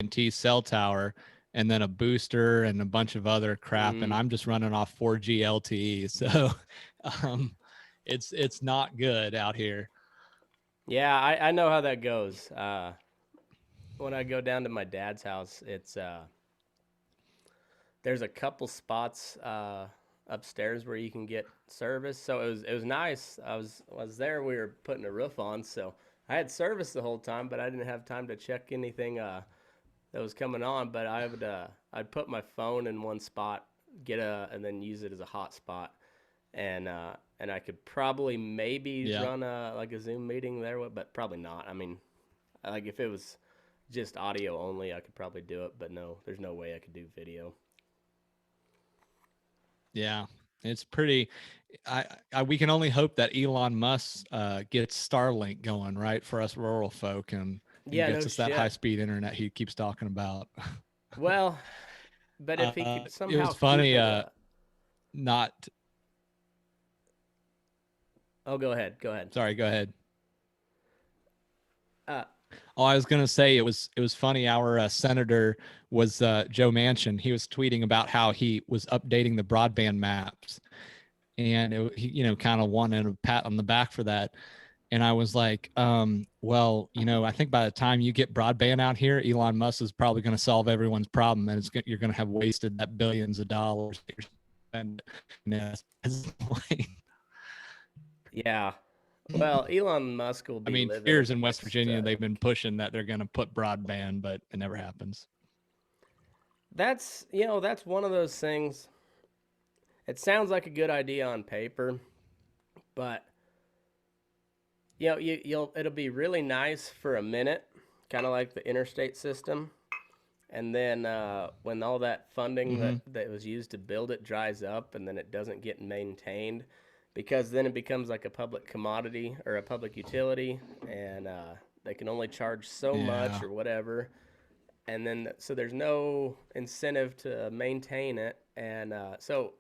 AT&T cell tower, and then a booster and a bunch of other crap, and I'm just running off 4G LTE. So um, it's not good out here. Yeah, I know how that goes. When I go down to my dad's house, it's there's a couple spots upstairs where you can get service. So it was nice. I was there. We were putting a roof on, so I had service the whole time, but I didn't have time to check anything that was coming on. But I'd put my phone in one spot, and then use it as a hotspot, and I could probably maybe Yeah. run a Zoom meeting there, but probably not. I mean, like if it was just audio only, I could probably do it, but no, there's no way I could do video. Yeah, it's pretty. We can only hope that Elon Musk gets Starlink going, right, for us rural folk, and Yeah, gets no us that high shit. speed internet he keeps talking about. Well, but if he could It was somehow keep funny. it Not oh, go ahead, go ahead. Sorry. Go ahead. Uh, Oh, I was gonna say it was funny. Our senator was Joe Manchin. He was tweeting about how he was updating the broadband maps, and he, kind of wanted a pat on the back for that. And I was like, well, I think by the time you get broadband out here, Elon Musk is probably going to solve everyone's problem, and you're going to have wasted that billions of dollars that you're spending. yeah. Well, Elon Musk will I be mean, living in years the in West next. Virginia, they've been pushing that they're going to put broadband, but it never happens. That's one of those things. It sounds like a good idea on paper, but it'll be really nice for a minute, kind of like the interstate system, and then when all that funding Mm-hmm. that was used to build it dries up, and then it doesn't get maintained, because then it becomes like a public commodity or a public utility, and they can only charge so much Yeah. or whatever, and then so there's no incentive to maintain it, and so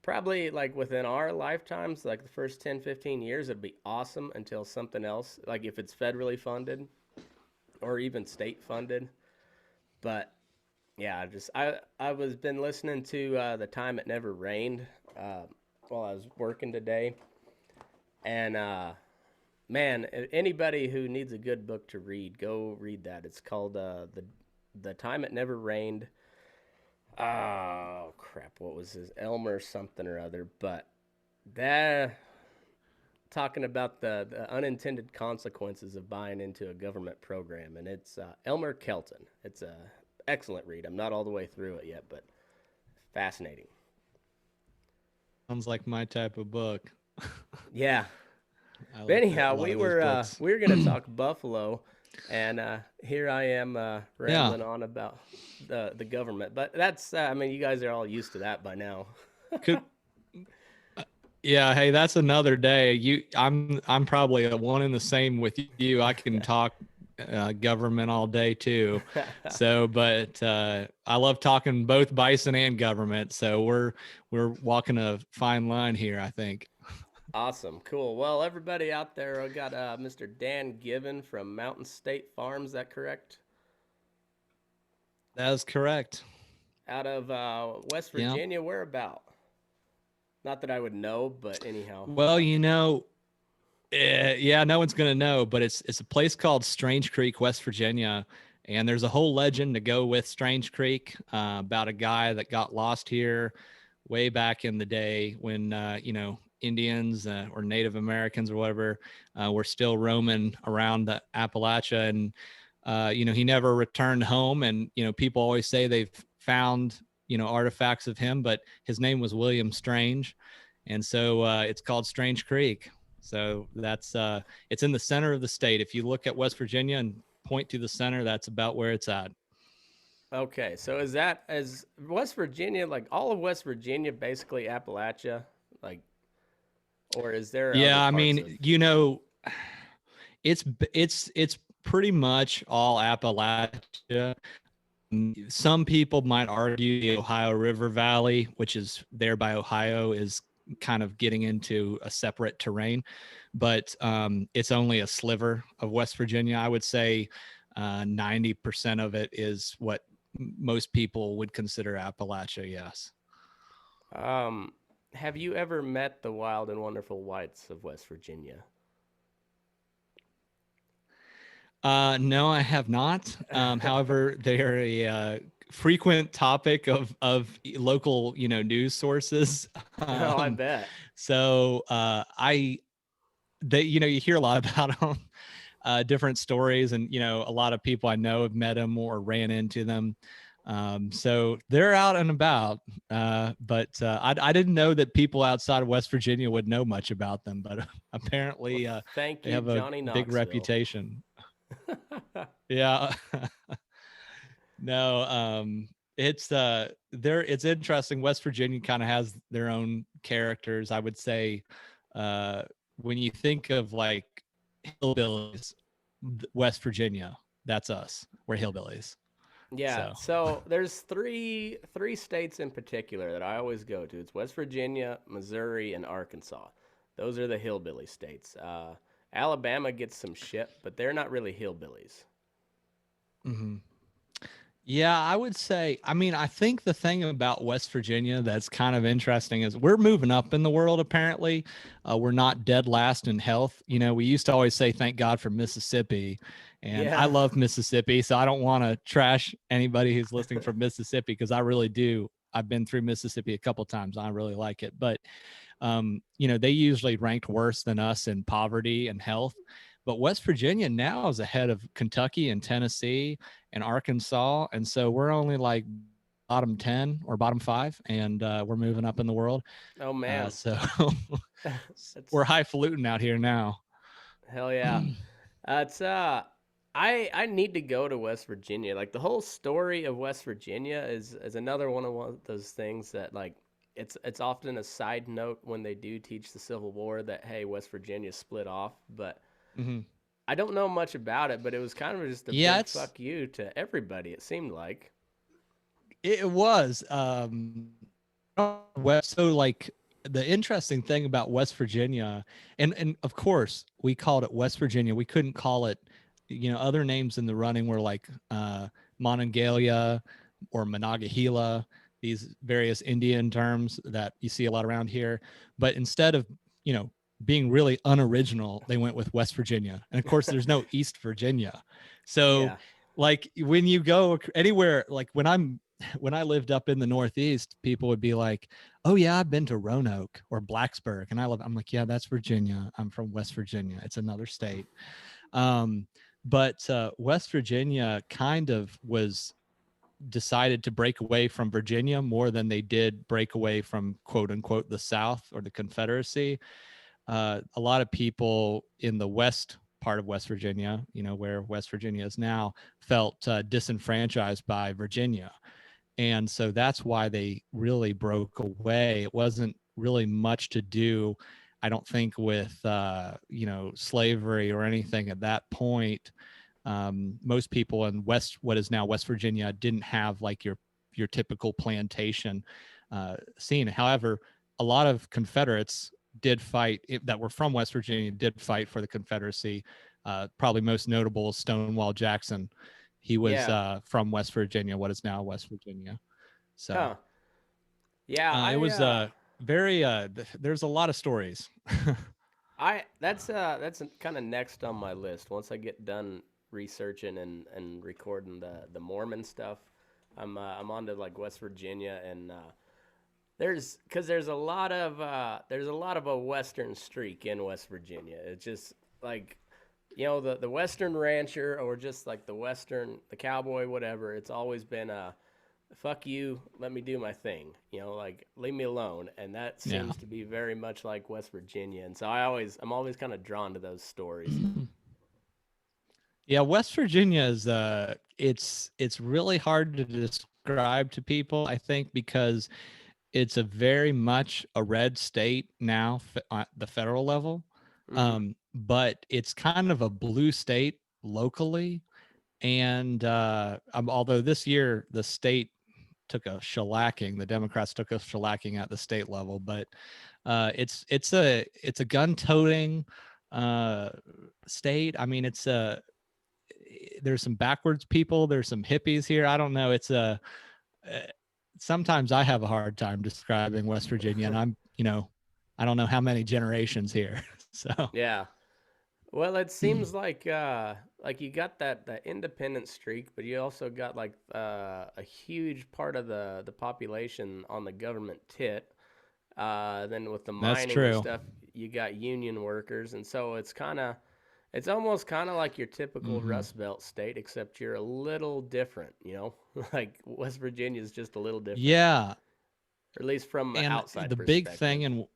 probably like within our lifetimes, like the first 10, 15 years, it'd be awesome until something else, like if it's federally funded or even state funded. But yeah, I was been listening to The Time It Never Rained uh, while I was working today, and man, anybody who needs a good book to read, go read that. It's called The Time It Never Rained. Oh crap, what was his Elmer something or other? But that talking about the unintended consequences of buying into a government program, and it's Elmer Kelton. It's a excellent read. I'm not all the way through it yet, but fascinating. Sounds like my type of book. Yeah. I But like a anyhow, lot we of those were books. we were gonna talk buffalo, and here I am Yeah. rambling on about the government. But that's I mean, you guys are all used to that by now. Could Yeah, hey, that's another day. I'm probably a one and the same with you. I can talk government all day too. So, but I love talking both bison and government. So we're walking a fine line here, I think. Awesome, cool. Well, everybody out there, I got Mr. Dan Given from Mountain State Farms. Is that correct? That is correct. Out of West Yeah. Virginia, where about? Not that I would know, but anyhow. Well, yeah, no one's gonna know, but it's a place called Strange Creek, West Virginia, and there's a whole legend to go with Strange Creek about a guy that got lost here way back in the day when Indians or Native Americans or whatever were still roaming around the Appalachia, and he never returned home, and people always say they've found artifacts of him, but his name was William Strange, and so it's called Strange Creek. So that's it's in the center of the state. If you look at West Virginia and point to the center, that's about where it's at. Okay, so is West Virginia, like all of West Virginia, basically Appalachia, like, or is there other Yeah, I parts of? mean, it's pretty much all Appalachia. Some people might argue the Ohio River Valley, which is there by Ohio, is kind of getting into a separate terrain, but it's only a sliver of West Virginia. I would say 90% of it is what most people would consider Appalachia. Yes. Um, have you ever met the wild and wonderful whites of West Virginia? No, I have not. However, they are a frequent topic of local, news sources. Oh, I Um, bet. so you hear a lot about them, different stories, and a lot of people I know have met them or ran into them. So they're out and about, but I didn't know that people outside of West Virginia would know much about them. But Well, apparently, thank they you, have a Johnny big Knoxville. reputation. Yeah. No, it's interesting. West Virginia kind of has their own characters. I would say, uh, when you think of like hillbillies, West Virginia, that's us. We're hillbillies. Yeah, So, so there's three states in particular that I always go to. It's West Virginia, Missouri, and Arkansas. Those are the hillbilly states. Alabama gets some shit, but they're not really hillbillies. mhm. Yeah, I would say, I mean, I think the thing about West Virginia that's kind of interesting is we're moving up in the world, apparently. We're not dead last in health. We used to always say, thank God for Mississippi. And I Yeah. love Mississippi. So I don't want to trash anybody who's listening from Mississippi because I really do. I've been through Mississippi a couple times. I really like it. But they usually ranked worse than us in poverty and health. But West Virginia now is ahead of Kentucky and Tennessee and Arkansas. And so we're only like bottom 10 or bottom 5, and we're moving up in the world. Oh man. So we're That's highfalutin out here now. hell yeah. It's I need to go to West Virginia. Like the whole story of West Virginia is another one of those things that like it's often a side note when they do teach the Civil War that hey, West Virginia split off, but Mm-hmm. I don't know much about it, but it was kind of just a Yeah, big fuck you to everybody, it seemed like. it was. So like the interesting thing about West Virginia, and of course we called it West Virginia. We couldn't call it, other names in the running were like Monongalia or Monongahela, these various Indian terms that you see a lot around here. But instead of, being really unoriginal, they went with West Virginia. And of course, there's no East Virginia. So Yeah. like when you go anywhere, like when I lived up in the Northeast, people would be like, "Oh yeah, I've been to Roanoke or Blacksburg," and I'm like, "Yeah, that's Virginia. I'm from West Virginia. It's another state." Um, but West Virginia kind of was decided to break away from Virginia more than they did break away from quote unquote the South or the Confederacy. A lot of people in the west part of West Virginia, where West Virginia is now, felt disenfranchised by Virginia. And so that's why they really broke away. It wasn't really much to do, I don't think, with slavery or anything at that point. Most people in what is now West Virginia, didn't have like your typical plantation scene. However, a lot of Confederates did fight that were from West Virginia, did fight for the Confederacy. Probably most notable is Stonewall Jackson. He was Yeah. from West Virginia, what is now West Virginia. So Huh. Yeah, it was very. There's a lot of stories. I that's kind of next on my list. Once I get done researching and recording the Mormon stuff, I'm on to like West Virginia and there's a lot of a Western streak in West Virginia. It's just like the Western rancher or just like the cowboy, whatever. It's always been a fuck you, let me do my thing, like leave me alone, and that Yeah. seems to be very much like West Virginia, and so I'm always kind of drawn to those stories. Yeah, West Virginia is it's really hard to describe to people, I think, because it's a very much a red state now at the federal level. Hmm. But it's kind of a blue state locally. And although this year the state took a shellacking, the Democrats took a shellacking at the state level, but it's a gun toting uh, state. I mean, there's some backwards people, there's some hippies here. I don't know. It's a sometimes I have a hard time describing West Virginia, and I'm, I don't know how many generations here. So Yeah. Well, it seems like you got that independent streak, but you also got like a huge part of the population on the government tit. Then with the that's mining and true. stuff, you got union workers, and so it's almost kind of like your typical Hmm. Rust Belt state, except you're a little different. You know, like West Virginia is just a little different, Yeah. or at least from an And outside the big thing perspective. in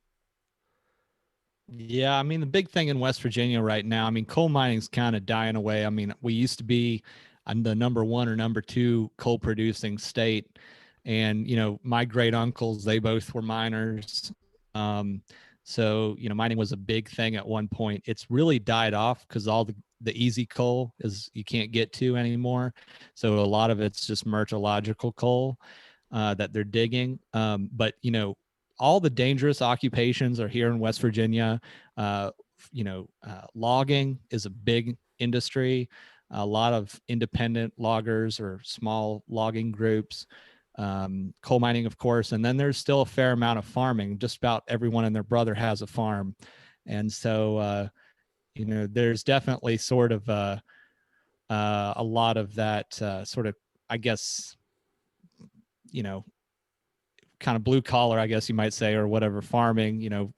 Yeah, I mean the big thing in West Virginia right now, I mean coal mining's kind of dying away. I mean, we used to be the number one or number two coal producing state. And, my great uncles, they both were miners. So, mining was a big thing at one point. It's really died off because all the easy coal is you can't get to anymore. So a lot of it's just metallurgical coal that they're digging. But all the dangerous occupations are here in West Virginia. Uh, Logging is a big industry. A lot of independent loggers or small logging groups. Coal mining, of course, and then there's still a fair amount of farming. Just about everyone and their brother has a farm, and so there's definitely sort of a lot of that sort of, I guess, you know, kind of blue collar, I guess you might say, or whatever, farming,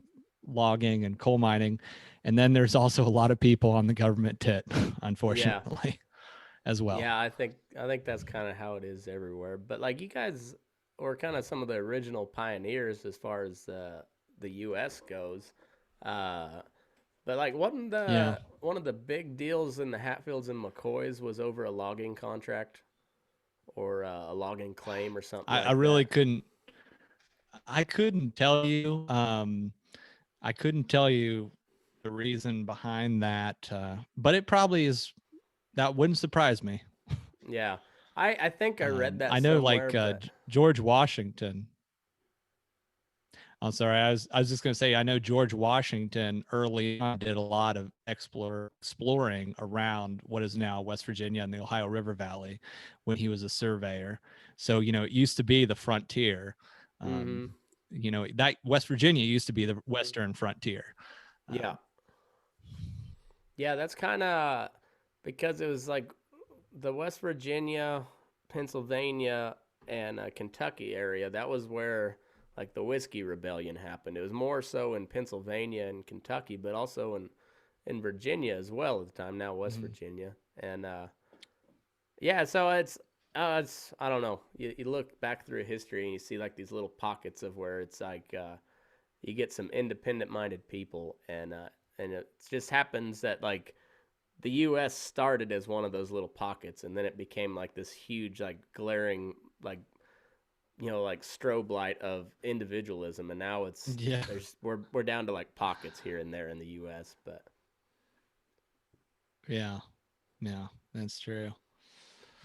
logging and coal mining. And then there's also a lot of people on the government tit, Yeah, unfortunately, as well. yeah, I think that's kind of how it is everywhere. But like you guys were kind of some of the original pioneers as far as the U.S. goes. Uh, but like Yeah. one of the big deals in the Hatfields and McCoys was over a logging contract or a logging claim or something I like really that. I couldn't tell you. I couldn't tell you the reason behind that, but it probably is. That wouldn't surprise me. Yeah, I think I read that I know, somewhere, like but George Washington. I'm sorry. I was just going to say, I know George Washington early on did a lot of exploring around what is now West Virginia and the Ohio River Valley when he was a surveyor. So, it used to be the frontier. Um, mm-hmm. that West Virginia used to be the Western frontier. Yeah, Um, yeah, that's kind of because it was like the West Virginia, Pennsylvania, and Kentucky area. That was where like the whiskey rebellion happened. It was more so in Pennsylvania and Kentucky, but also in Virginia as well at the time. Now West mhm. Virginia, and yeah, so it's I don't know. You look back through history and you see like these little pockets of where it's like you get some independent minded people, and it just happens that like the U.S. started as one of those little pockets, and then it became like this huge, like glaring, like like strobe light of individualism, and now it's Yeah. there's we're down to like pockets here and there in the U.S. Yeah. Yeah. That's true.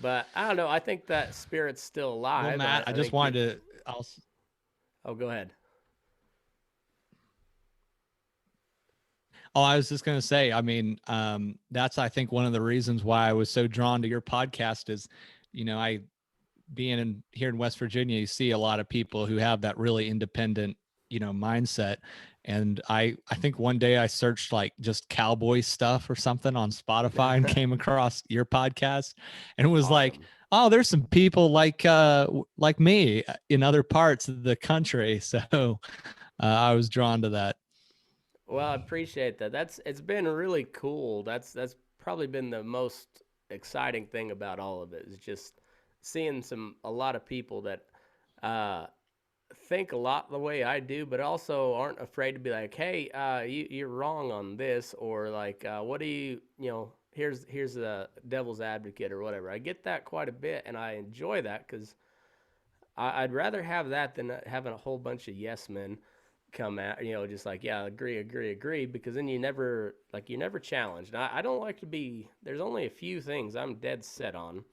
But I don't know. I think that spirit's still Well, alive. Matt, I I just think it. wanted to, I'll, Oh, go ahead. Oh, I was just going to say, I mean, that's, I think, one of the reasons why I was so drawn to your podcast is, I being here in West Virginia, you see a lot of people who have that really independent, mindset. And I think one day I searched like just cowboy stuff or something on Spotify and came across your podcast, and it was like, Awesome. oh, there's some people like me in other parts of the country. So I was drawn to that. Well, I appreciate that. It's been really cool. That's probably been the most exciting thing about all of it is just seeing a lot of people that uh, think a lot the way I do, but also aren't afraid to be like, hey, you're wrong on this, or like, what do here's the devil's advocate or whatever. I get that quite a bit, and I enjoy that because I'd rather have that than having a whole bunch of yes men come at just like yeah agree because then you're never challenged. And I don't like to be. There's only a few things I'm dead set on.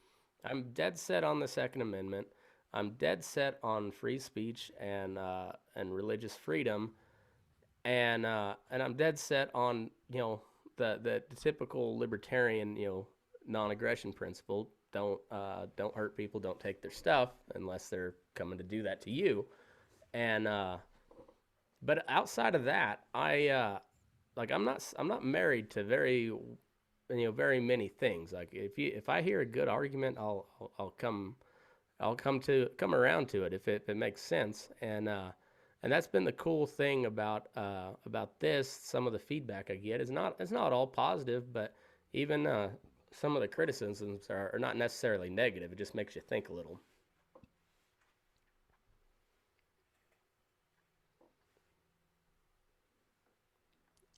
I'm dead set on the Second Amendment. I'm dead set on free speech and religious freedom, and I'm dead set on the typical libertarian non-aggression principle. Don't hurt people. Don't take their stuff unless they're coming to do that to you. And but outside of that, like I'm not married to very many things. Like if I hear a good argument, I'll come around to it if it makes sense. And that's been the cool thing about this. Some of the feedback I get is not it's not all positive, but even some of the criticisms are not necessarily negative. It just makes you think a little.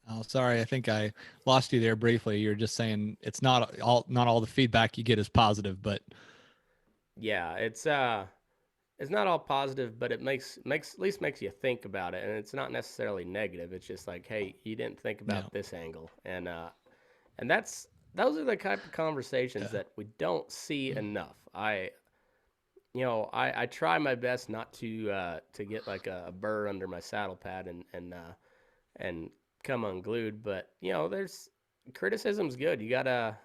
Oh, sorry. I think I lost you there briefly. You're just saying it's not all the feedback you get is positive, but Yeah, it's not all positive, but it makes at least makes you think about it, and it's not necessarily negative. It's just like, hey, you didn't think yeah, about this angle, and those are the type of conversations yeah, that we don't see enough. I try my best not to get like a burr under my saddle pad and come unglued, but there's criticism's good. You gotta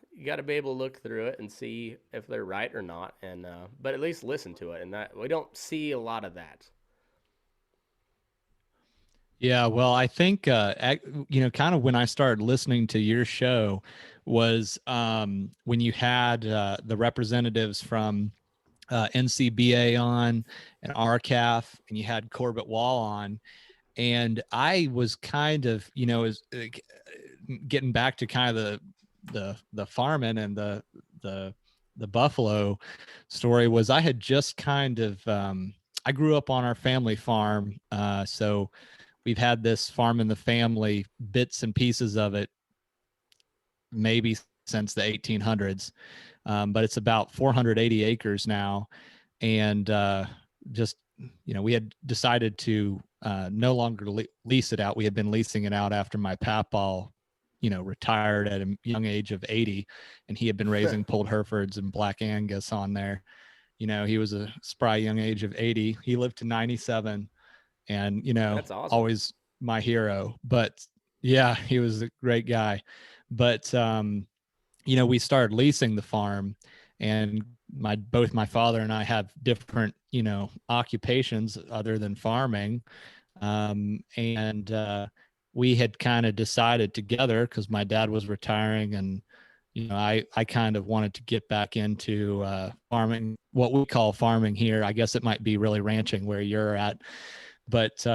be able to look through it and see if they're right or not, and but at least listen to it, and that we don't see a lot of that. yeah. Well, I think kind of when I started listening to your show was when you had the representatives from NCBA on and RCAF, and you had Corbett Wall on, and I was kind of, as getting back to kind of the farming and the the buffalo story was I had just kind of I grew up on our family farm, so we've had this farm in the family, bits and pieces of it, maybe since the 1800s, but it's about 480 acres now, and just we had decided to no longer lease it out. We had been leasing it out after my papaw, retired at a young age of 80, and he had been raising pulled Herefords and Black Angus on there. He was a spry young age of 80. He lived to 97, and That's awesome. always my hero. But yeah, he was a great guy. But we started leasing the farm, and both my father and I have different, occupations other than farming. And we had kind of decided together, because my dad was retiring, and I kind of wanted to get back into farming, what we call farming here. I guess it might be really ranching where you're at, but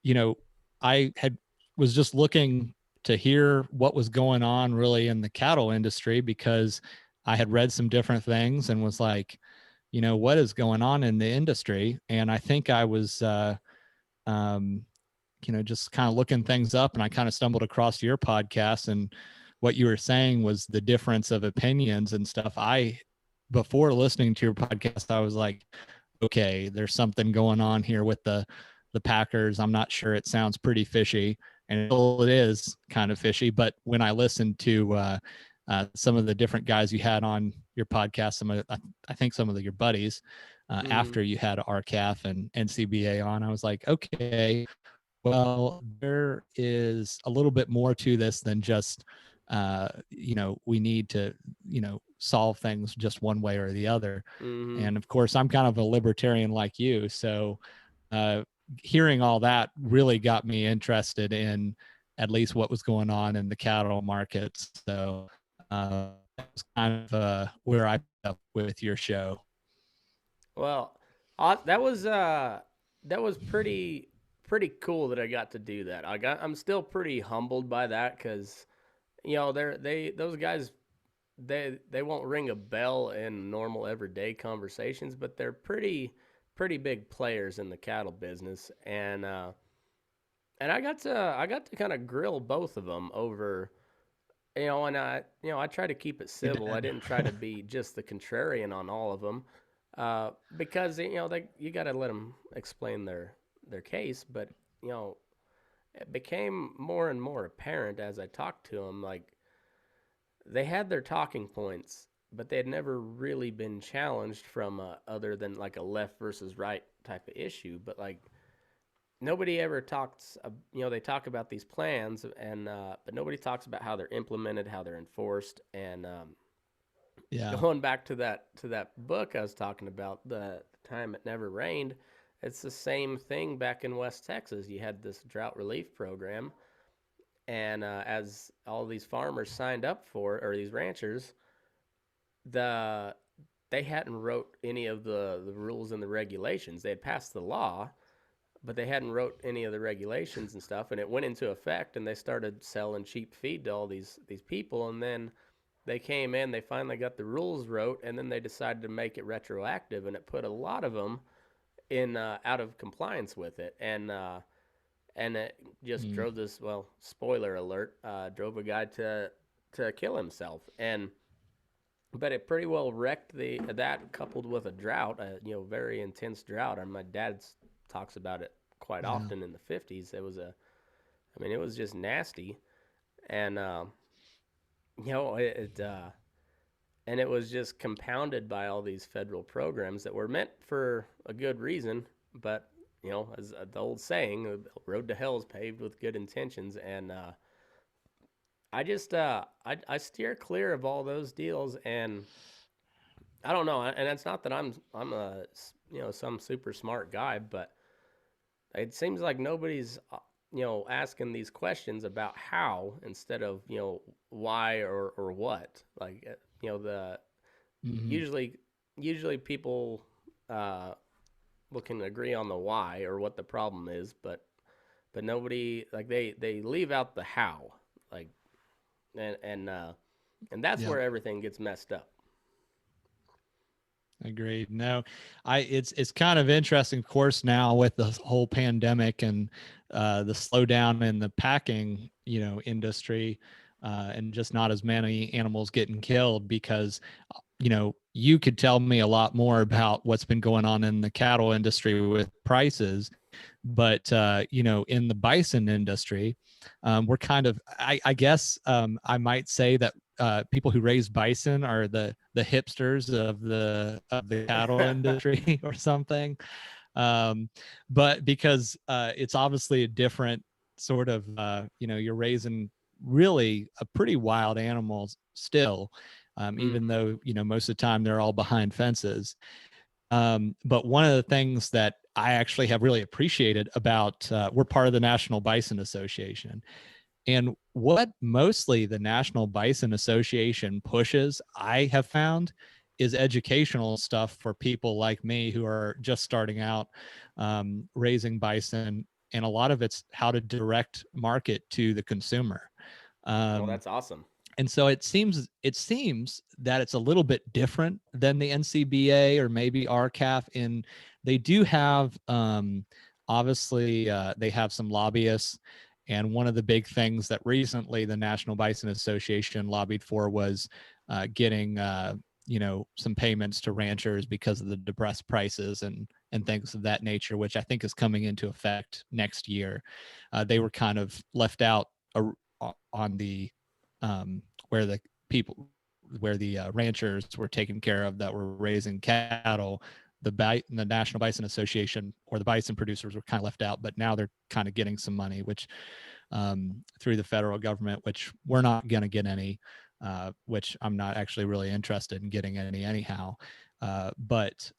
you know, I had was just looking to hear what was going on really in the cattle industry, because I had read some different things and was like, what is going on in the industry? And I think I was, um, just kind of looking things up, and I kind of stumbled across your podcast, and what you were saying was the difference of opinions and stuff. Before listening to your podcast, I was like, okay, there's something going on here with the Packers. I'm not sure. It sounds pretty fishy, and it is kind of fishy. But when I listened to some of the different guys you had on your podcast, I think some of your buddies, Mm-hmm. after you had RCAF and NCBA on, I was like, okay, well, there is a little bit more to this than just, we need to, solve things just one way or the other. Mm-hmm. And of course, I'm kind of a libertarian like you. So uh, hearing all that really got me interested in at least what was going on in the cattle markets. So that was kind of where I up with your show. Well, that was pretty cool that I got to do that. I'm still pretty humbled by that because those guys they won't ring a bell in normal everyday conversations, but they're pretty big players in the cattle business, and I got to kind of grill both of them over. And I try to keep it You civil. I did. didn't try to be just the contrarian on all of them, because you got to let them explain their case. But you know, it became more and more apparent as I talked to them. Like they had their talking points, but they had never really been challenged from other than like a left versus right type of issue. But like nobody ever talks. They talk about these plans, and but nobody talks about how they're implemented, how they're enforced, and Yeah. going back to that book I was talking about, the time it never rained, it's the same thing back in West Texas. You had this drought relief program, and as all these farmers signed up for, or these ranchers, the they hadn't wrote any of the rules and the regulations. They had passed the law, but they hadn't wrote any of the regulations and stuff, and it went into effect, and they started selling cheap feed to all these people, and then they came in, they finally got the rules wrote, and then they decided to make it retroactive, and it put a lot of them in out of compliance with it, and it just Mm, drove this, well, spoiler alert, drove a guy to kill himself, and but it pretty well wrecked the that coupled with a drought, very intense drought. And my dad talks about it quite yeah. often in the 50s. I mean, it was just nasty, and and it was just compounded by all these federal programs that were meant for a good reason, but as the old saying, the road to hell is paved with good intentions, and I steer clear of all those deals, and I don't know, and it's not that I'm a some super smart guy, but it seems like nobody's asking these questions about how instead of why or what. Like the Hmm. usually usually people uh, can agree on the why or what the problem is, but nobody, like, they leave out the how, like, and and that's Yeah. where everything gets messed up. Agreed. No, it's kind of interesting, of course, now with the whole pandemic and the slowdown in the packing, industry, and just not as many animals getting killed because, you could tell me a lot more about what's been going on in the cattle industry with prices, but in the bison industry, we're kind of, I guess, I might say that people who raise bison are the hipsters of the cattle industry or something. um, but because it's obviously a different sort of, you're raising really a pretty wild animals still, even Mm-hmm. though most of the time they're all behind fences. But one of the things that I actually have really appreciated about, we're part of the National Bison Association. And what mostly the National Bison Association pushes, I have found, is educational stuff for people like me who are just starting out, raising bison. And a lot of it's how to direct market to the consumer. Oh, Um, that's awesome. and so it seems that it's a little bit different than the NCBA or maybe RCAF. In they do have, obviously, they have some lobbyists, and one of the big things that recently the National Bison Association lobbied for was getting, some payments to ranchers because of the depressed prices and things of that nature, which I think is coming into effect next year. They were kind of left out on the, where the people, where the ranchers were taken care of that were raising cattle. The National Bison Association or the bison producers were kind of left out, but now they're kind of getting some money, which, through the federal government, which we're not going to get any, which I'm not actually really interested in getting any anyhow. But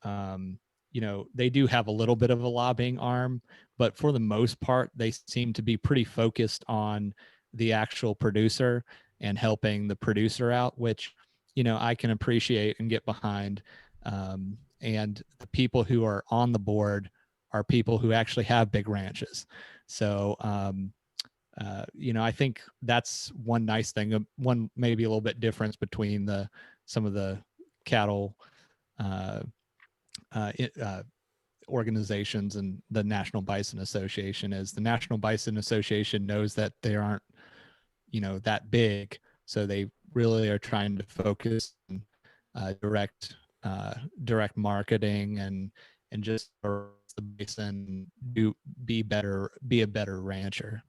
they do have a little bit of a lobbying arm, but for the most part, they seem to be pretty focused on the actual producer and helping the producer out, which I can appreciate and get behind. And the people who are on the board are people who actually have big ranches. So I think that's one nice thing. One maybe a little bit difference between the some of the cattle uh, uh, organizations and the National Bison Association is the National Bison Association knows that they aren't that big, so they really are trying to focus on direct direct marketing and just the bison, do be a better rancher.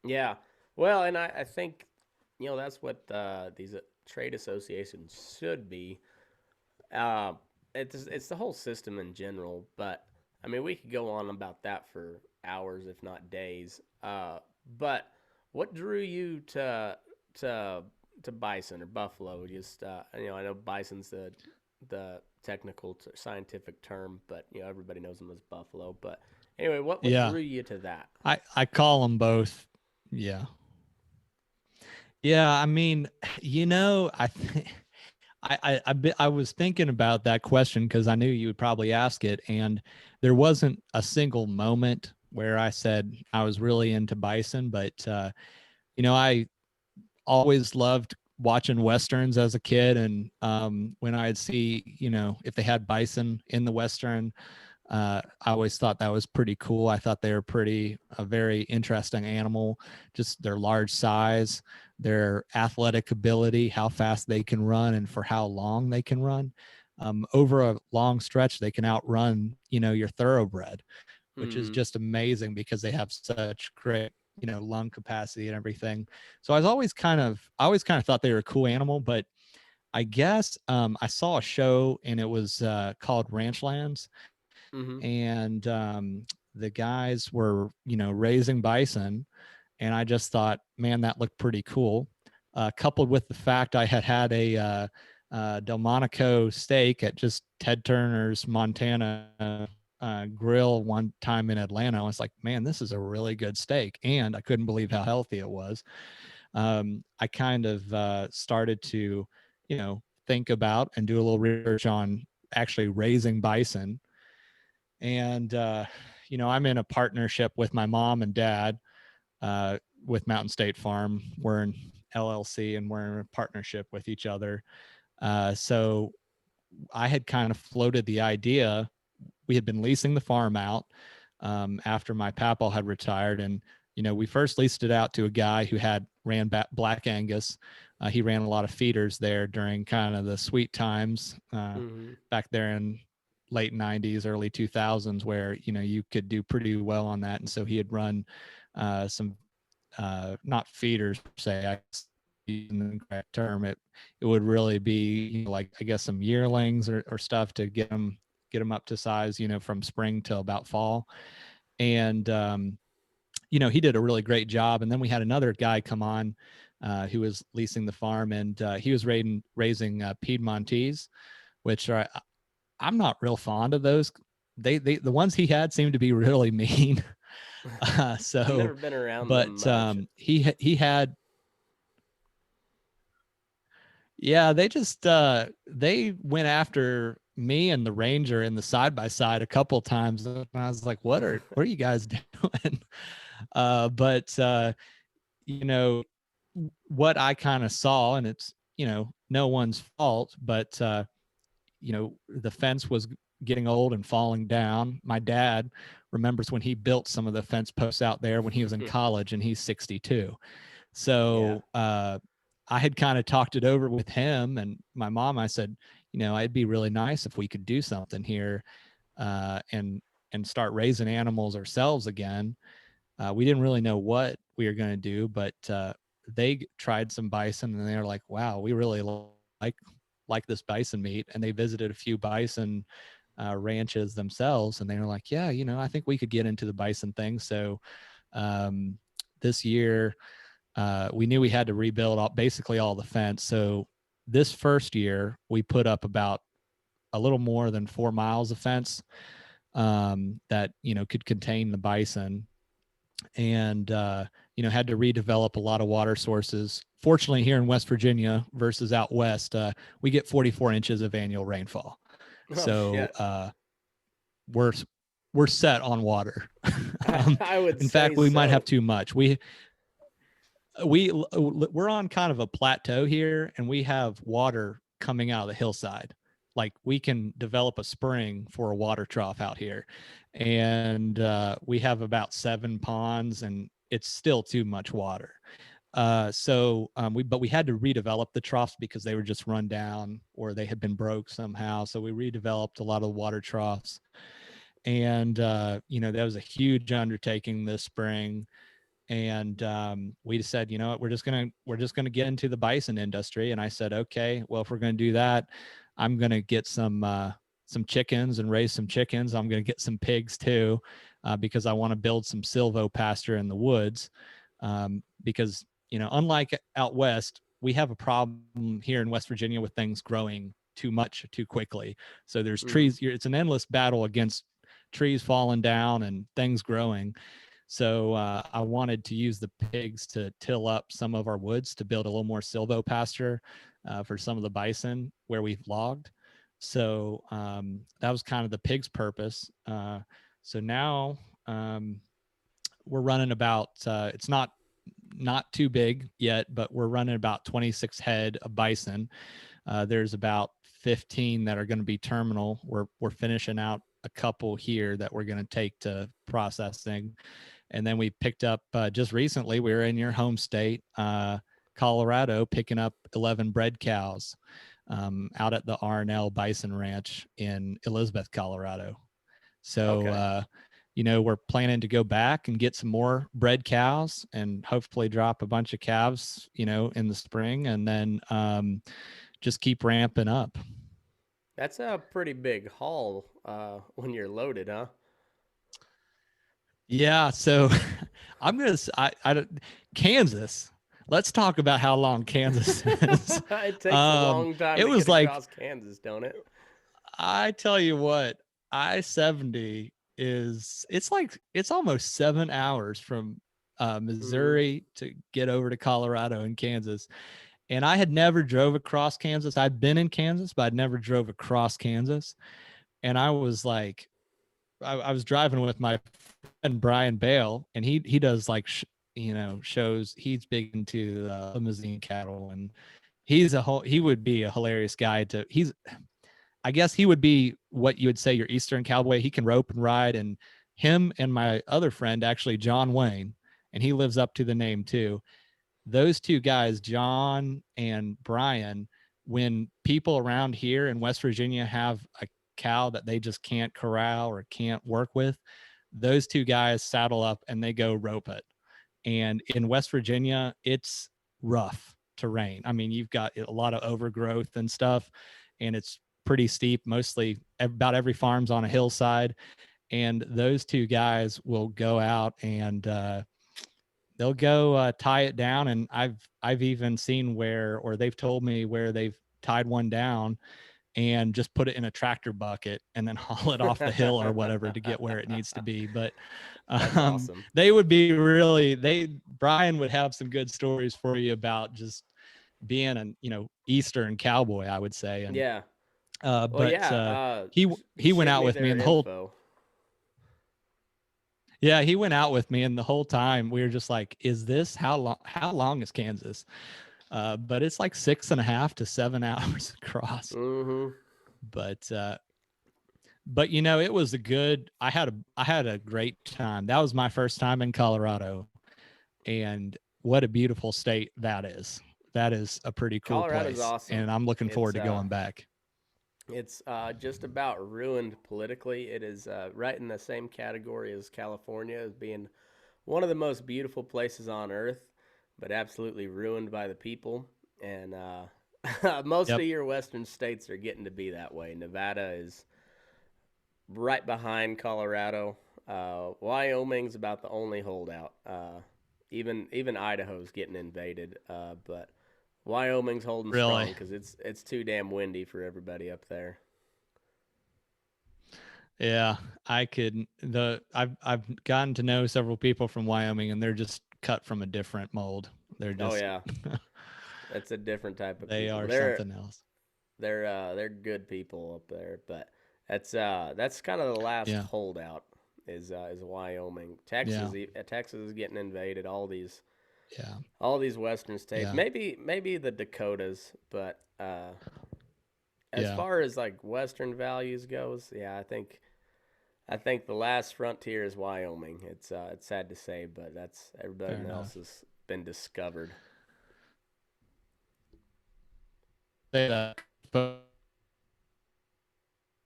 Yeah. Well, and I think that's what these trade associations should be. Uh, it's the whole system in general, but I mean we could go on about that for hours, if not days. But what drew you to to bison or buffalo. Just I know bison's the technical scientific term, but everybody knows them as buffalo. But anyway, what Yeah. drew you to that? I call them both. Yeah. Yeah. I mean, I think I was thinking about that question because I knew you would probably ask it, and there wasn't a single moment where I said I was really into bison, but I always loved watching westerns as a kid, and when I'd see, if they had bison in the western, I always thought that was pretty cool. I thought they were a very interesting animal, just their large size, their athletic ability, how fast they can run, and for how long they can run. Over a long stretch, they can outrun, your thoroughbred, which is Mm-hmm. just amazing because they have such great, lung capacity and everything. So I always kind of thought they were a cool animal, but I guess I saw a show and it was called Ranchlands, Mm-hmm. and the guys were raising bison, and I just thought, man, that looked pretty cool, coupled with the fact I had a Delmonico steak at just Ted Turner's Montana grill one time in Atlanta. I was like, man, this is a really good steak, and I couldn't believe how healthy it was. I kind of started to think about and do a little research on actually raising bison. And I'm in a partnership with my mom and dad, with Mountain State Farm. We're an LLC and we're in a partnership with each other. So I had kind of floated the idea. We had been leasing the farm out after my papaw had retired, and we first leased it out to a guy who ran Black Angus. He ran a lot of feeders there during kind of the sweet times Mm-hmm. back there in late 90s, early 2000s, where you could do pretty well on that. And so he had run some not feeders per se, I guess, in the correct term. It would really be like, I guess, some yearlings or stuff to get them up to size, from spring till about fall. And he did a really great job. And then we had another guy come on who was leasing the farm, and he was raising Piedmontese, which are, I'm not real fond of those. The ones he had seemed to be really mean. I've So, never been around them but much. he had, yeah, they went after me and the Ranger in the side by side a couple times, and I was like, what are you guys doing? But you know what I kind of saw, and it's no one's fault, but the fence was getting old and falling down. My dad remembers when he built some of the fence posts out there when he was in college, and he's 62. Yeah. So I had kind of talked it over with him and my mom. I said, it'd be really nice if we could do something here, and start raising animals ourselves again. We didn't really know what we were going to do, but they tried some bison, and they were like, wow, we really like this bison meat. And they visited a few bison ranches themselves, and they were like, yeah, I think we could get into the bison thing. So um, this year, we knew we had to rebuild basically all the fence. So this first year, we put up about a little more than 4 miles of fence that could contain the bison, and had to redevelop a lot of water sources. Fortunately, here in West Virginia versus out west, we get 44 inches of annual rainfall. Oh So shit. we're we're set on water. I would In say fact, we might have so. too much. We're on kind of a plateau here, and we have water coming out of the hillside. Like, we can develop a spring for a water trough out here, and we have about 7 ponds, and it's still too much water. But we had to redevelop the troughs because they were just run down or they had been broke somehow. So we redeveloped a lot of the water troughs, and that was a huge undertaking this spring. And we just said, you know what, we're just gonna get into the bison industry. And I said, okay, well, if we're gonna do that, I'm gonna get some chickens and raise some chickens. I'm gonna get some pigs too, because I want to build some silvo pasture in the woods, because unlike out west, we have a problem here in West Virginia with things growing too much too quickly. So there's trees. It's an endless battle against trees falling down and things growing. So I wanted to use the pigs to till up some of our woods to build a little more silvo pasture for some of the bison where we've logged. So that was kind of the pig's purpose. So now we're running about, it's not too big yet, but we're running about 26 head of bison. There's about 15 that are going to be terminal. We're finishing out a couple here that we're going to take to processing. And then we picked up just recently, we were in your home state, Colorado, picking up 11 bred cows out at the R&L Bison Ranch in Elizabeth, Colorado. So, Okay. we're planning to go back and get some more bred cows and hopefully drop a bunch of calves, in the spring, and then just keep ramping up. That's a pretty big haul when you're loaded, huh? Yeah. So I'm going to, I don't, Kansas. Let's talk about how long Kansas is. It takes a long time It to was get like, across Kansas, don't it? I tell you what, I-70 it's almost 7 hours from Mm. Missouri to get over to Colorado and Kansas. And I had never drove across Kansas. I'd been in Kansas, but I'd never drove across Kansas. And I was like, I was driving with my friend Brian Bale, and he does like shows. He's big into limousine cattle, and he would be a hilarious guy to. I guess he would be what you would say your Eastern cowboy. He can rope and ride, and him and my other friend, actually John Wayne, and he lives up to the name too. Those two guys, John and Brian, when people around here in West Virginia have a cow that they just can't corral or can't work with, those two guys saddle up and they go rope it. And in West Virginia, it's rough terrain. I mean, you've got a lot of overgrowth and stuff, and it's pretty steep. Mostly about every farm's on a hillside. And those two guys will go out and they'll go tie it down. And I've even seen or they've told me where they've tied one down and just put it in a tractor bucket and then haul it off the hill or whatever to get where it needs to be. But That's awesome. they would be really, Brian would have some good stories for you about just being an, Eastern cowboy, I would say. And, Yeah. Well, but yeah. he went Shoot out me with me their and the whole, info. yeah, he went out with me and the whole time we were just like, is this how long is Kansas? But it's like 6.5 to 7 hours across. Mm-hmm. But it was I had a great time. That was my first time in Colorado, and what a beautiful state that is. That is a pretty cool Colorado's place, awesome. and I'm looking forward It's to uh, going back. it's just about ruined politically. It is right in the same category as California as being one of the most beautiful places on earth, but absolutely ruined by the people. And most Yep. of your western states are getting to be that way. Nevada is right behind Colorado. Wyoming's about the only holdout. Even Idaho's getting invaded, but Wyoming's holding strong Really. because it's too damn windy for everybody up there. Yeah, I've gotten to know several people from Wyoming, and they're just cut from a different mold. They're Oh just yeah, that's a different type of they people. are They're something else. they're good people up there, but that's kind of the last Yeah. holdout is Wyoming. Yeah. Texas is getting invaded. Yeah. All these western states, Yeah. maybe the Dakotas, but as Yeah. far as like western values goes, yeah, I think the last frontier is Wyoming. It's sad to say, but that's Fair everybody else enough. has been discovered. Say that, but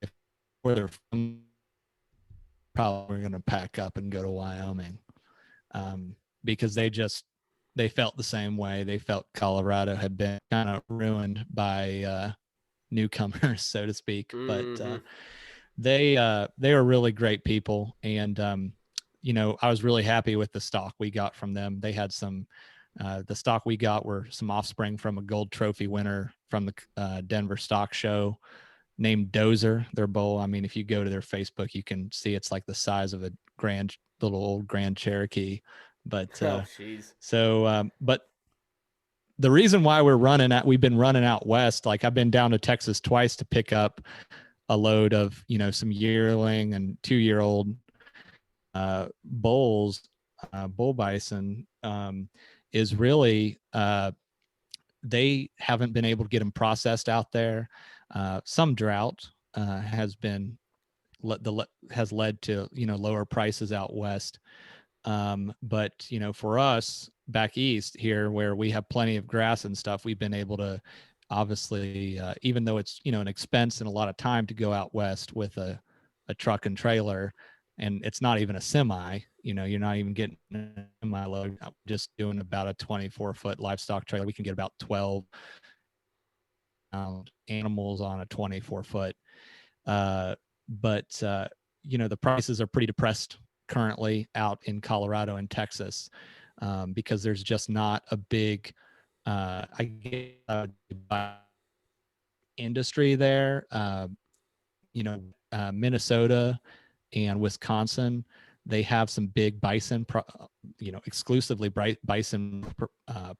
if where they're from, probably going to pack up and go to Wyoming, because they felt the same way. They felt Colorado had been kind of ruined by newcomers, so to speak. But Mm-hmm. they are really great people, and I was really happy with the stock we got from them. They had some The stock we got were some offspring from a gold trophy winner from the Denver Stock Show named Dozer. Their bull. I mean, if you go to their Facebook, you can see it's like the size of a little old Grand Cherokee. But Oh, jeez. but the reason why we've been running out west. Like I've been down to Texas twice to pick up a load of some yearling and 2-year old bulls, bull bison, is really they haven't been able to get them processed out there. Some drought has been has led to lower prices out west. But for us back east here, where we have plenty of grass and stuff, we've been able to obviously, even though it's an expense and a lot of time to go out west with a truck and trailer, and it's not even a semi. You're not even getting a semi load. Just doing about a 24-foot livestock trailer, we can get about 12 animals on a 24-foot. But the prices are pretty depressed currently out in Colorado and Texas, because there's just not a big industry there. Minnesota and Wisconsin, they have some big bison, exclusively bison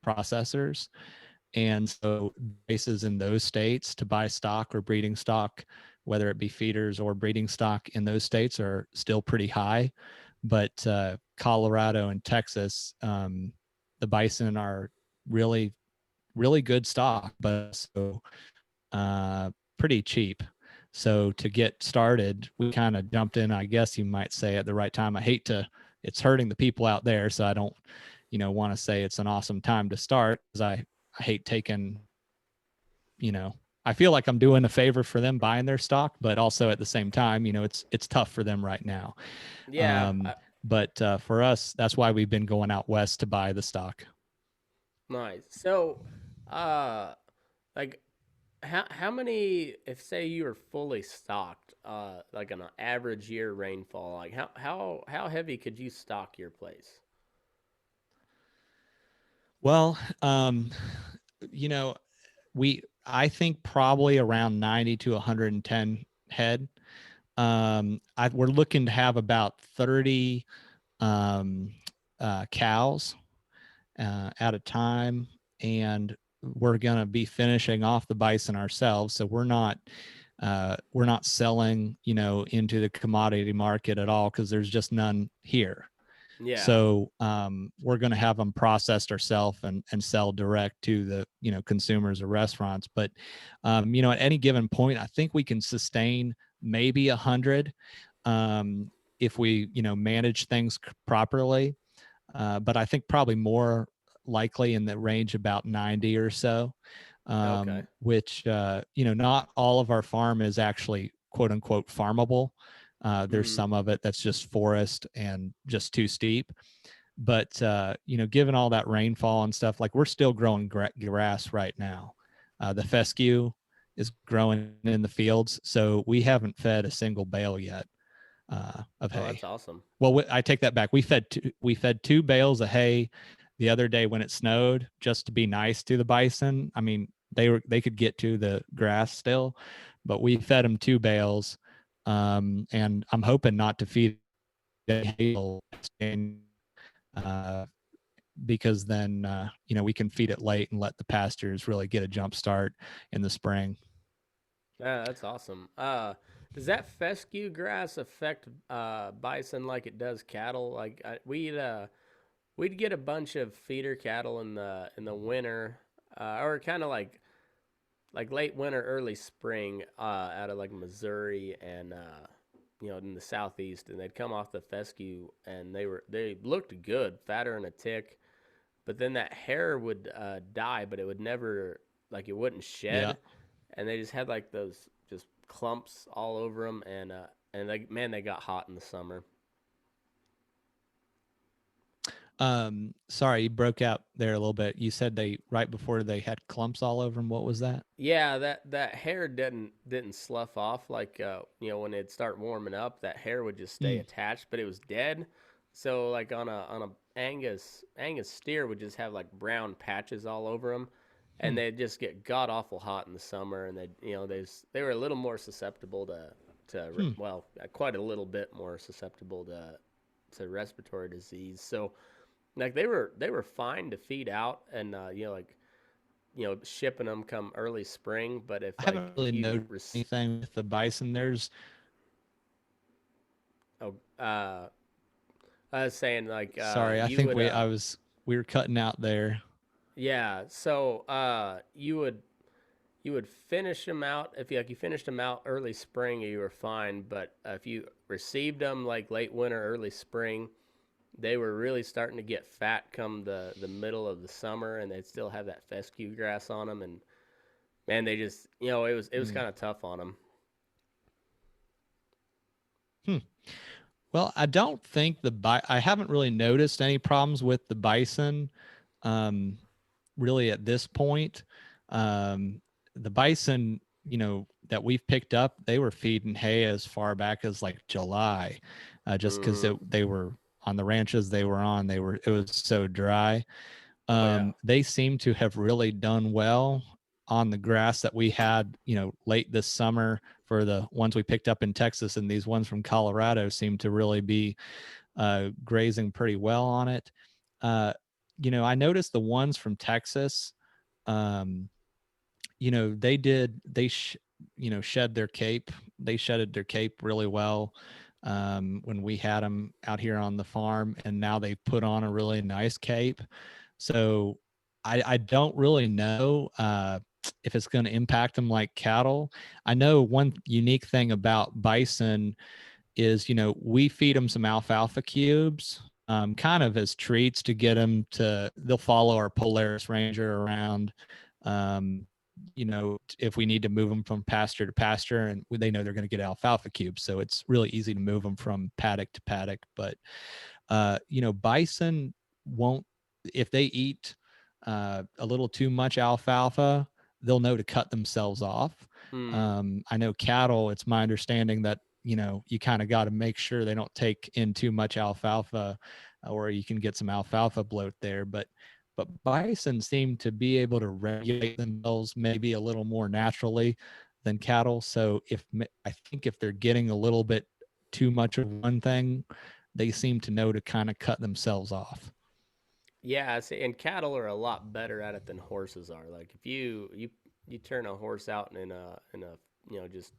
processors. And so places in those states to buy stock or breeding stock, whether it be feeders or breeding stock in those states, are still pretty high. But Colorado and Texas, the bison are really, really good stock, but so pretty cheap. So to get started, we kind of jumped in, I guess you might say, at the right time. It's hurting the people out there. So I don't, want to say it's an awesome time to start, because I hate taking, I feel like I'm doing a favor for them buying their stock, but also at the same time, it's tough for them right now. Yeah. But for us, that's why we've been going out west to buy the stock. Nice. So, uh, like, how many? If say you were fully stocked, like an average year rainfall, like how heavy could you stock your place? Well, you know, I think probably around 90 to 110 head. We're looking to have about 30 um, cows at a time, and we're going to be finishing off the bison ourselves. So we're not selling, into the commodity market at all, because there's just none here. Yeah. So we're going to have them processed ourselves and sell direct to the consumers or restaurants. But at any given point, I think we can sustain maybe 100 if we manage things properly. But I think probably more likely in the range about 90 or so. Okay. Which not all of our farm is actually quote unquote farmable. There's Mm-hmm. some of it that's just forest and just too steep. But given all that rainfall and stuff, like we're still growing grass right now. The fescue is growing in the fields, so we haven't fed a single bale yet of Oh, hay. that's awesome. Well, I take that back. We fed 2 bales of hay the other day when it snowed, just to be nice to the bison. I mean, they could get to the grass still, but we fed them 2 bales, and I'm hoping not to feed hay uh, because then we can feed it late and let the pastures really get a jump start in the spring. Yeah, that's awesome. Does that fescue grass affect bison like it does cattle? Like we'd get a bunch of feeder cattle in the winter, or kind of like late winter, early spring, out of like Missouri and in the southeast, and they'd come off the fescue, and they looked good, fatter than a tick, but then that hair would die, but it would never, like, it wouldn't Yeah. shed, and they just had like those just clumps all over them, and like, man, they got hot in the summer. Sorry, you broke out there a little bit. You said they right before they had clumps all over them. What was that? Yeah, that hair didn't slough off, like when it'd start warming up, that hair would just stay Mm. attached, but it was dead. So like on a Angus steer would just have like brown patches all over them, and Hmm. they'd just get god awful hot in the summer, and they were a little more susceptible Hmm. well, quite a little bit more susceptible to respiratory disease. So like they were fine to feed out, and like shipping them come early spring. But I haven't if really you noticed anything with the bison. There's oh, I was saying like sorry, I you think would we were cutting out there. yeah, so you would finish them out if you finished them out early spring, you were fine. But if you received them like late winter, early spring, they were really starting to get fat come the middle of the summer, and they'd still have that fescue grass on them, and man, they just it was Hmm. kind of tough on them. Hmm. Well, I don't think I haven't really noticed any problems with the bison, um, really at this point. Um, the bison, that we've picked up, they were feeding hay as far back as like July, just because Mm-hmm. they were on the ranches they were on. It was so dry. Oh yeah. They seem to have really done well on the grass that we had, late this summer for the ones we picked up in Texas, and these ones from Colorado seem to really be grazing pretty well on it. Uh, I noticed the ones from Texas, um, they did, shed their cape. They shedded their cape really well when we had them out here on the farm, and now they put on a really nice cape. So I don't really know if it's going to impact them like cattle. I know one unique thing about bison is, we feed them some alfalfa cubes, kind of as treats to get them to, they'll follow our Polaris Ranger around. Um, if we need to move them from pasture to pasture, and they know they're going to get alfalfa cubes. So it's really easy to move them from paddock to paddock. But, bison won't, if they eat a little too much alfalfa, they'll know to cut themselves off. Hmm. I know cattle, it's my understanding that, you kind of got to make sure they don't take in too much alfalfa, or you can get some alfalfa bloat there. But bison seem to be able to regulate themselves maybe a little more naturally than cattle. So I think if they're getting a little bit too much of one thing, they seem to know to kind of cut themselves off. Yeah, see, and cattle are a lot better at it than horses are. Like if you turn a horse out in a just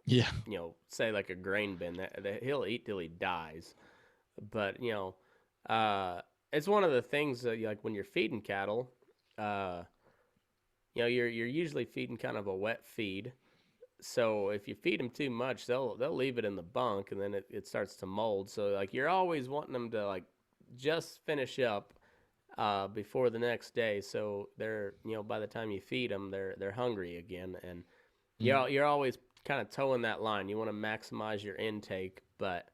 Yeah. say like a grain bin, that he'll eat till he dies. But it's one of the things that like when you're feeding cattle, uh, you're usually feeding kind of a wet feed. So if you feed them too much, they'll leave it in the bunk, and then it starts to mold. So like you're always wanting them to like just finish up before the next day, so they're by the time you feed them, they're hungry again, and Mm. you're always kind of towing that line. You want to maximize your intake, but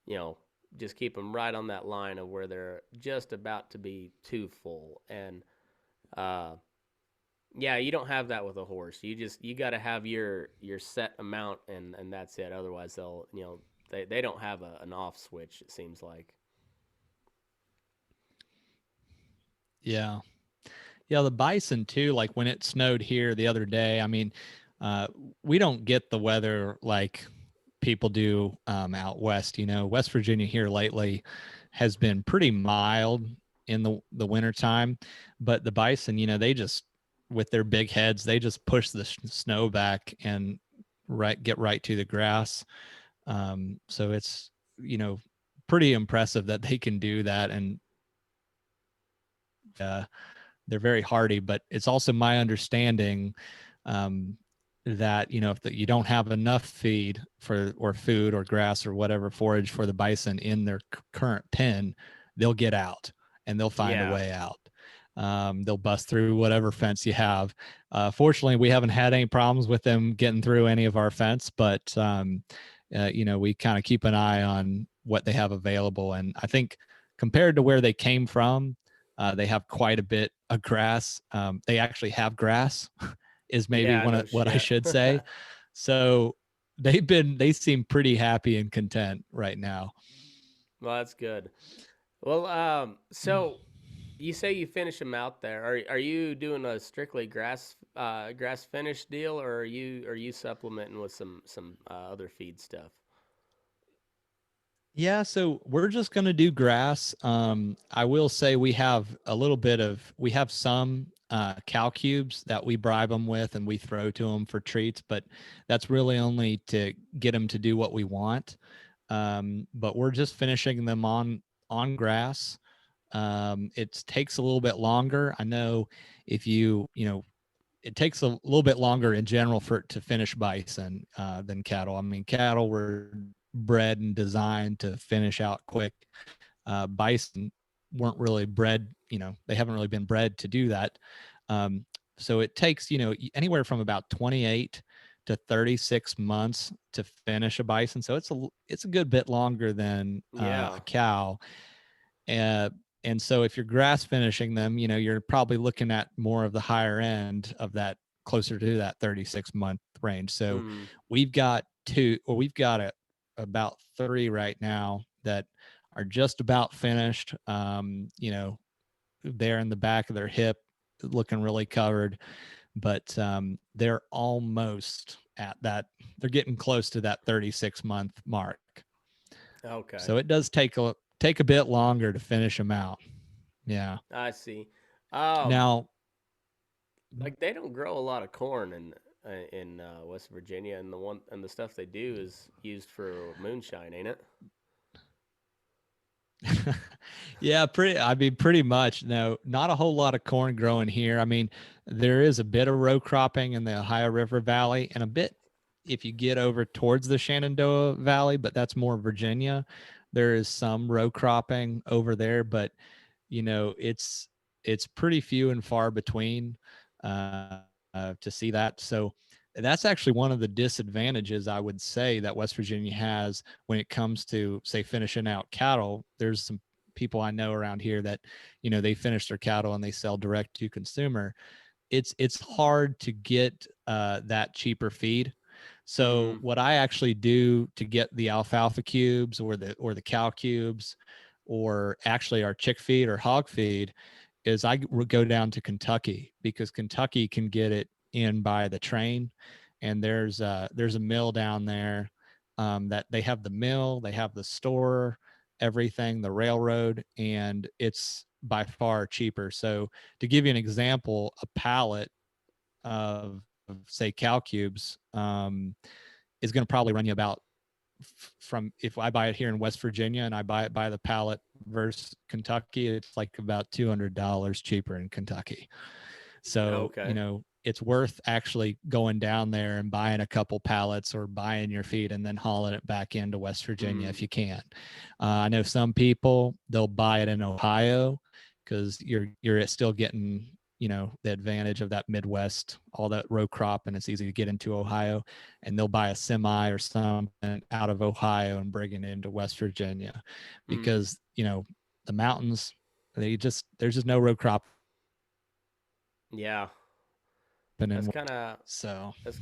you know just keep them right on that line of where they're just about to be too full. And uh, yeah, you don't have that with a horse. You got to have your set amount, and that's it. Otherwise, they'll they don't have an off switch. It seems like. Yeah. Yeah, the bison too, like when it snowed here the other day, I mean, uh, we don't get the weather like people do out west. West Virginia here lately has been pretty mild in the wintertime, but the bison, they just, with their big heads, they just push the snow back and get right to the grass. So it's, you know, pretty impressive that they can do that. And uh, they're very hardy, but it's also my understanding um, that, if you don't have enough feed or food or grass or whatever forage for the bison in their current pen, they'll get out and they'll find a Yeah. way out. They'll bust through whatever fence you have. Fortunately, we haven't had any problems with them getting through any of our fence, but we kind of keep an eye on what they have available. And I think compared to where they came from, they have quite a bit of grass. They actually have grass, is maybe Yeah. No what I shit. should say. So they seem pretty happy and content right now. Well, that's good. Well, so you say you finish them out there. Are you doing a strictly grass finish deal, or are you supplementing with some other feed stuff? Yeah, so we're just going to do grass. I will say we have some cow cubes that we bribe them with and we throw to them for treats, but that's really only to get them to do what we want. But we're just finishing them on grass. It takes a little bit longer. I know if it takes a little bit longer in general for it to finish bison than cattle. I mean, cattle were bred and designed to finish out quick. Bison weren't really bred, they haven't really been bred to do that. Um, so it takes, anywhere from about 28 to 36 months to finish a bison. So it's a good bit longer than a Yeah. cow. Uh, and so if you're grass finishing them, you're probably looking at more of the higher end of that, closer to that 36-month range. So Hmm. we've got about three right now that are just about finished. They're in the back of their hip, looking really covered, but they're almost at that. They're getting close to that 36-month mark. Okay. So it does take a bit longer to finish them out. Yeah. I see. Um, Now, like they don't grow a lot of corn in West Virginia, and the stuff they do is used for moonshine, ain't it? yeah, pretty much. No, not a whole lot of corn growing here. I mean, there is a bit of row cropping in the Ohio River Valley and a bit if you get over towards the Shenandoah Valley, but that's more Virginia. There is some row cropping over there, but it's pretty few and far between to see that. So that's actually one of the disadvantages I would say that West Virginia has when it comes to, say, finishing out cattle. There's some people I know around here that they finish their cattle and they sell direct to consumer. It's hard to get that cheaper feed. So Mm-hmm. what I actually do to get the alfalfa cubes or the cow cubes, or actually our chick feed or hog feed, is I would go down to Kentucky because Kentucky can get it in by the train, and there's a mill down there that they have the mill, they have the store, everything, the railroad, and it's by far cheaper. So to give you an example, a pallet of say cow cubes is going to probably run you about from, if I buy it here in West Virginia and I buy it by the pallet versus Kentucky, it's like about $200 cheaper in Kentucky. So, Okay. it's worth actually going down there and buying a couple pallets or buying your feed and then hauling it back into West Virginia Hmm. if you can. I know some people, they'll buy it in Ohio because you're still getting, the advantage of that Midwest, all that row crop, and it's easy to get into Ohio, and they'll buy a semi or something out of Ohio and bring it into West Virginia Mm. because, the mountains, there's just no row crop Yeah. in. That's kind of So that's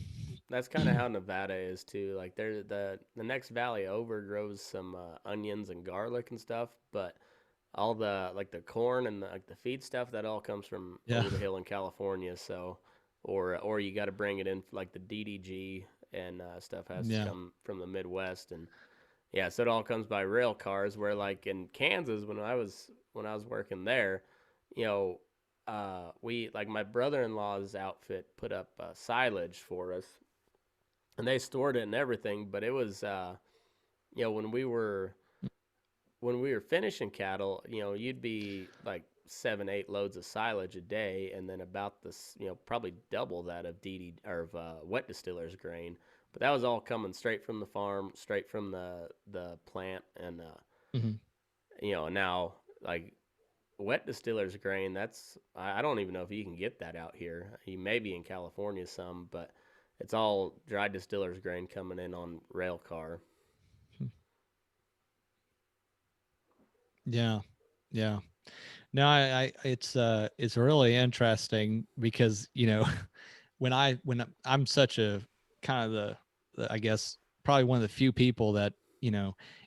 that's kind of how Nevada is too. Like there, the next valley over grows some onions and garlic and stuff, but all the like the corn and the feed stuff that all comes from yeah. over the hill in California. So, or you got to bring it in like the DDG and stuff has to Yeah. come from the Midwest, and yeah, so it all comes by rail cars. Where like in Kansas when I was working there, you know, we like my brother-in-law's outfit put up silage for us, and they stored it and everything. But it was when we were finishing cattle, you'd be like 7-8 loads of silage a day, and then about this, probably double that of DD or of wet distillers grain. But that was all coming straight from the farm, straight from the plant, and Mhm. now like wet distillers grain. That's I don't even know if you can get that out here. You maybe in California some, but it's all dry distillers grain coming in on rail car. Yeah. Yeah. No, it's really interesting because, when I'm such a kind of the I guess probably one of the few people that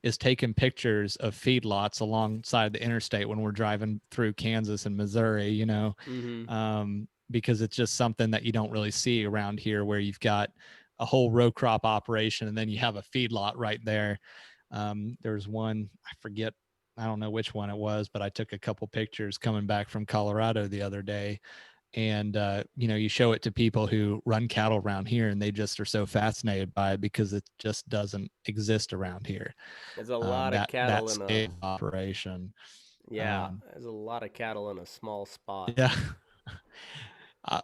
is taking pictures of feedlots alongside the interstate when we're driving through Kansas and Missouri, Mm-hmm. because it's just something that you don't really see around here, where you've got a whole row crop operation and then you have a feedlot right there. There's one, I forget, I don't know which one it was, but I took a couple pictures coming back from Colorado the other day. And, you show it to people who run cattle around here and they just are so fascinated by it because it just doesn't exist around here. There's a lot of That cattle in a scale of operation. Yeah, Um, there's a lot of cattle in a small spot. yeah, uh,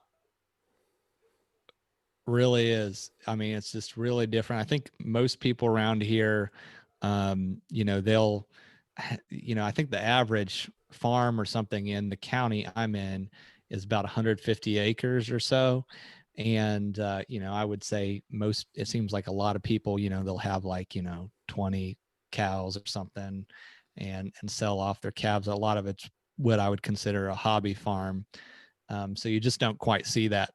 really is. I mean, it's just really different. I think most people around here, they'll, I think the average farm or something in the county I'm in is about 150 acres or so. And, I would say it seems like a lot of people, they'll have like, 20 cows or something and sell off their calves. A lot of it's what I would consider a hobby farm. So you just don't quite see the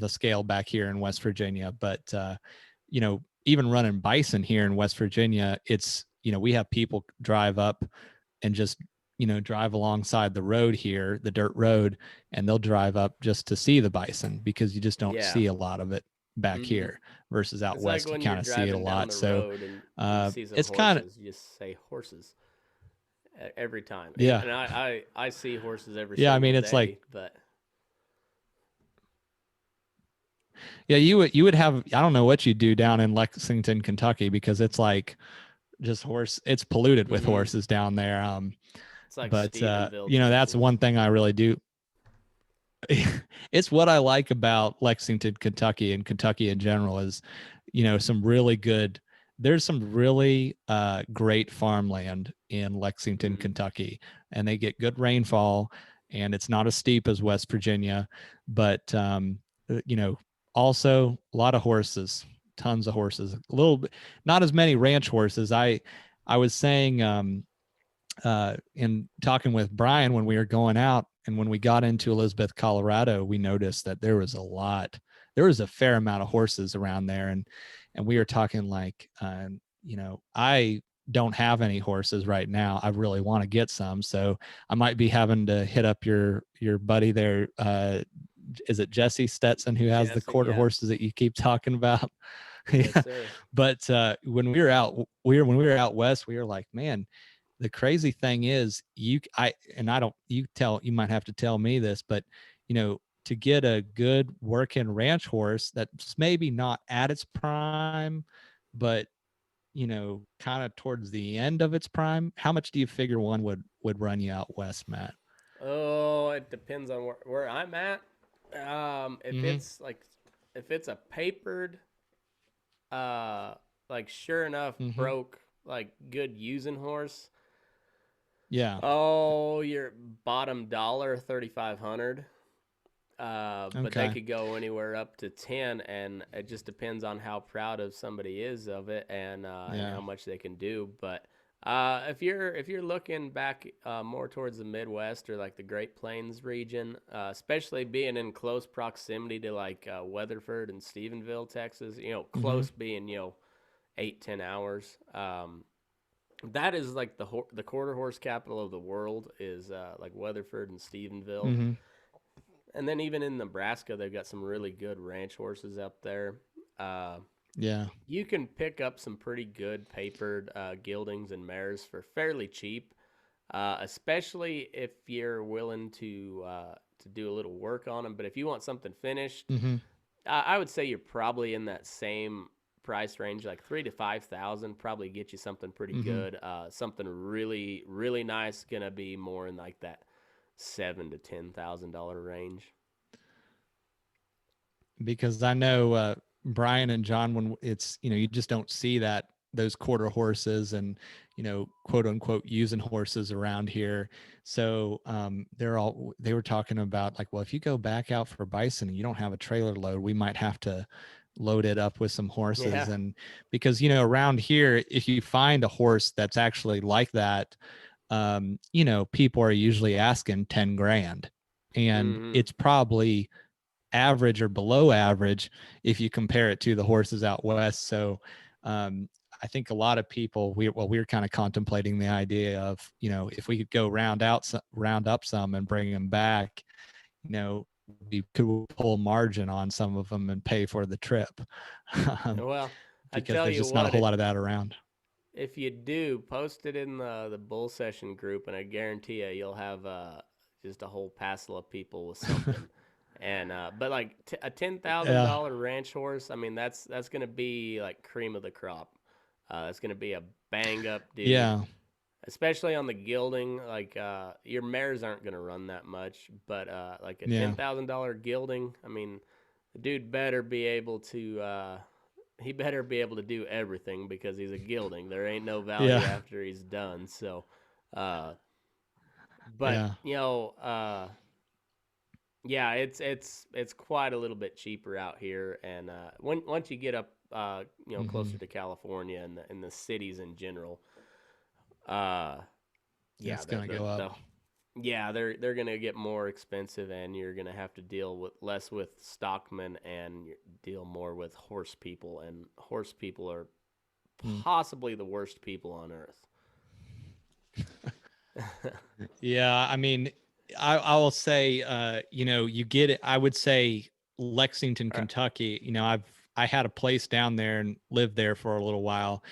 scale back here in West Virginia. But, even running bison here in West Virginia, it's, we have people drive up and just, drive alongside the road here, the dirt road, and they'll drive up just to see the bison because you just don't Yeah. see a lot of it back Mm-hmm. here versus out It's like west. You when you're kind of see it a driving down lot. the So road and you see some it's kind of, horses. You just say horses every time. yeah. And I see horses every Yeah. I single mean, it's like, day, but yeah, you would have, I don't know what you do down in Lexington, Kentucky, because it's like just it's polluted with mm-hmm. horses down there. It's like But Stephenville, that's Texas. one thing I really do. It's what I like about Lexington, Kentucky, and Kentucky in general is, there's some really great farmland in Lexington, Mm-hmm. Kentucky, and they get good rainfall, and it's not as steep as West Virginia, but also a lot of horses, tons of horses, a little bit, not as many ranch horses. I was saying, in talking with Brian when we were going out and when we got into Elizabeth, Colorado, we noticed that there was a fair amount of horses around there. And we were talking like, I don't have any horses right now. I really want to get some. So I might be having to hit up your buddy there. Is it Jese Stetson who has the Jesse, quarter yeah. horses that you keep talking about? Yes, Yeah. sir. But when we were out west, we were like, man, the crazy thing is you might have to tell me this, but to get a good working ranch horse that's maybe not at its prime, but kind of towards the end of its prime, how much do you figure one would run you out west, Matt? Oh, it depends on where I'm at. If Mm-hmm. it's like, if it's a papered, uh, like sure enough Mm-hmm. broke, like good using horse. Yeah. Oh, your bottom dollar 3,500. But they Okay. could go anywhere up to 10, and it just depends on how proud of somebody is of it and Yeah. how much they can do. But if you're looking back more towards the Midwest or like the Great Plains region, especially being in close proximity to like Weatherford and Stephenville, Texas, Mm-hmm. close being 8-10 hours. That is like the quarter horse capital of the world is like Weatherford and Stephenville. Mm-hmm. And then even in Nebraska, they've got some really good ranch horses up there. Uh, Yeah. you can pick up some pretty good papered geldings and mares for fairly cheap, especially if you're willing to do a little work on them. But if you want something finished, Mm-hmm. I would say you're probably in that same price range, like 3 to 5 thousand. Probably get you something pretty Mm-hmm. good. Something really really nice gonna be more in like that $7,000 to $10,000 range. Because I know Brian and John, when it's you just don't see those quarter horses and quote unquote using horses around here. So they were talking about like, well, if you go back out for bison and you don't have a trailer load, we might have to load it up with some horses. Yeah. And because around here, if you find a horse that's actually like that, people are usually asking 10 grand, and Mm-hmm. it's probably average or below average if you compare it to the horses out west. So I think a lot of people, we're kind of contemplating the idea of, if we could go round up some and bring them back, we could pull margin on some of them and pay for the trip. Well, I Because tell there's you just not a what, whole lot of that around. if you do, post it in the bull session group, and I guarantee you'll have just a whole passel of people with something. And but like a Yeah. $10,000 ranch horse, I mean that's gonna be like cream of the crop. It's gonna be a bang up dude, Yeah. especially on the gilding. Like your mares aren't gonna run that much, but like a Yeah. $10,000 gilding, I mean, the dude better be able to. He better be able to do everything because he's a gilding. There ain't no value Yeah. after he's done. So, uh, but Yeah. yeah, it's quite a little bit cheaper out here, and once you get up, Hmm. closer to California and the cities in general, uh, yeah, It's going to go up. yeah, they're gonna get more expensive, and you're gonna have to deal with less with stockmen and deal more with horse people, and horse people are Mm. possibly the worst people on earth. Yeah. I mean, I will say, you get it. I would say Lexington, All right. Kentucky, I had a place down there and lived there for a little while.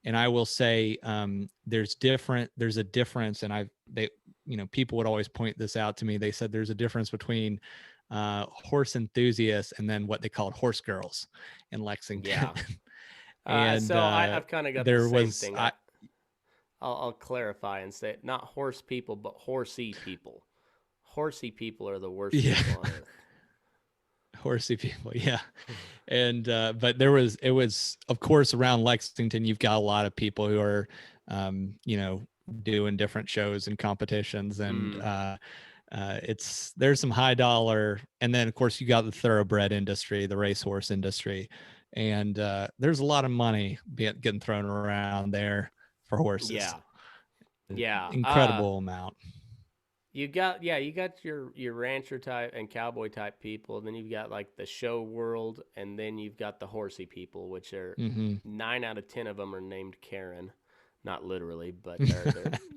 And I will say, there's a difference. And people would always point this out to me. They said there's a difference between horse enthusiasts and then what they called horse girls in Lexington. Yeah. And So I've kind of got the there same was, thing. I'll clarify and say not horse people, but horsey people. Horsey people are the worst yeah, people on earth. horsey people. Yeah. And but it was of course around Lexington you've got a lot of people who are doing different shows and competitions, and Mm, there's some high dollar, and then of course you got the thoroughbred industry, the racehorse industry, and there's a lot of money getting thrown around there for horses. yeah, yeah. Incredible amount. You got your rancher type and cowboy type people. Then you've got like the show world, and then you've got the horsey people, which are Hmm. 9 out of 10 of them are named Karen, not literally, but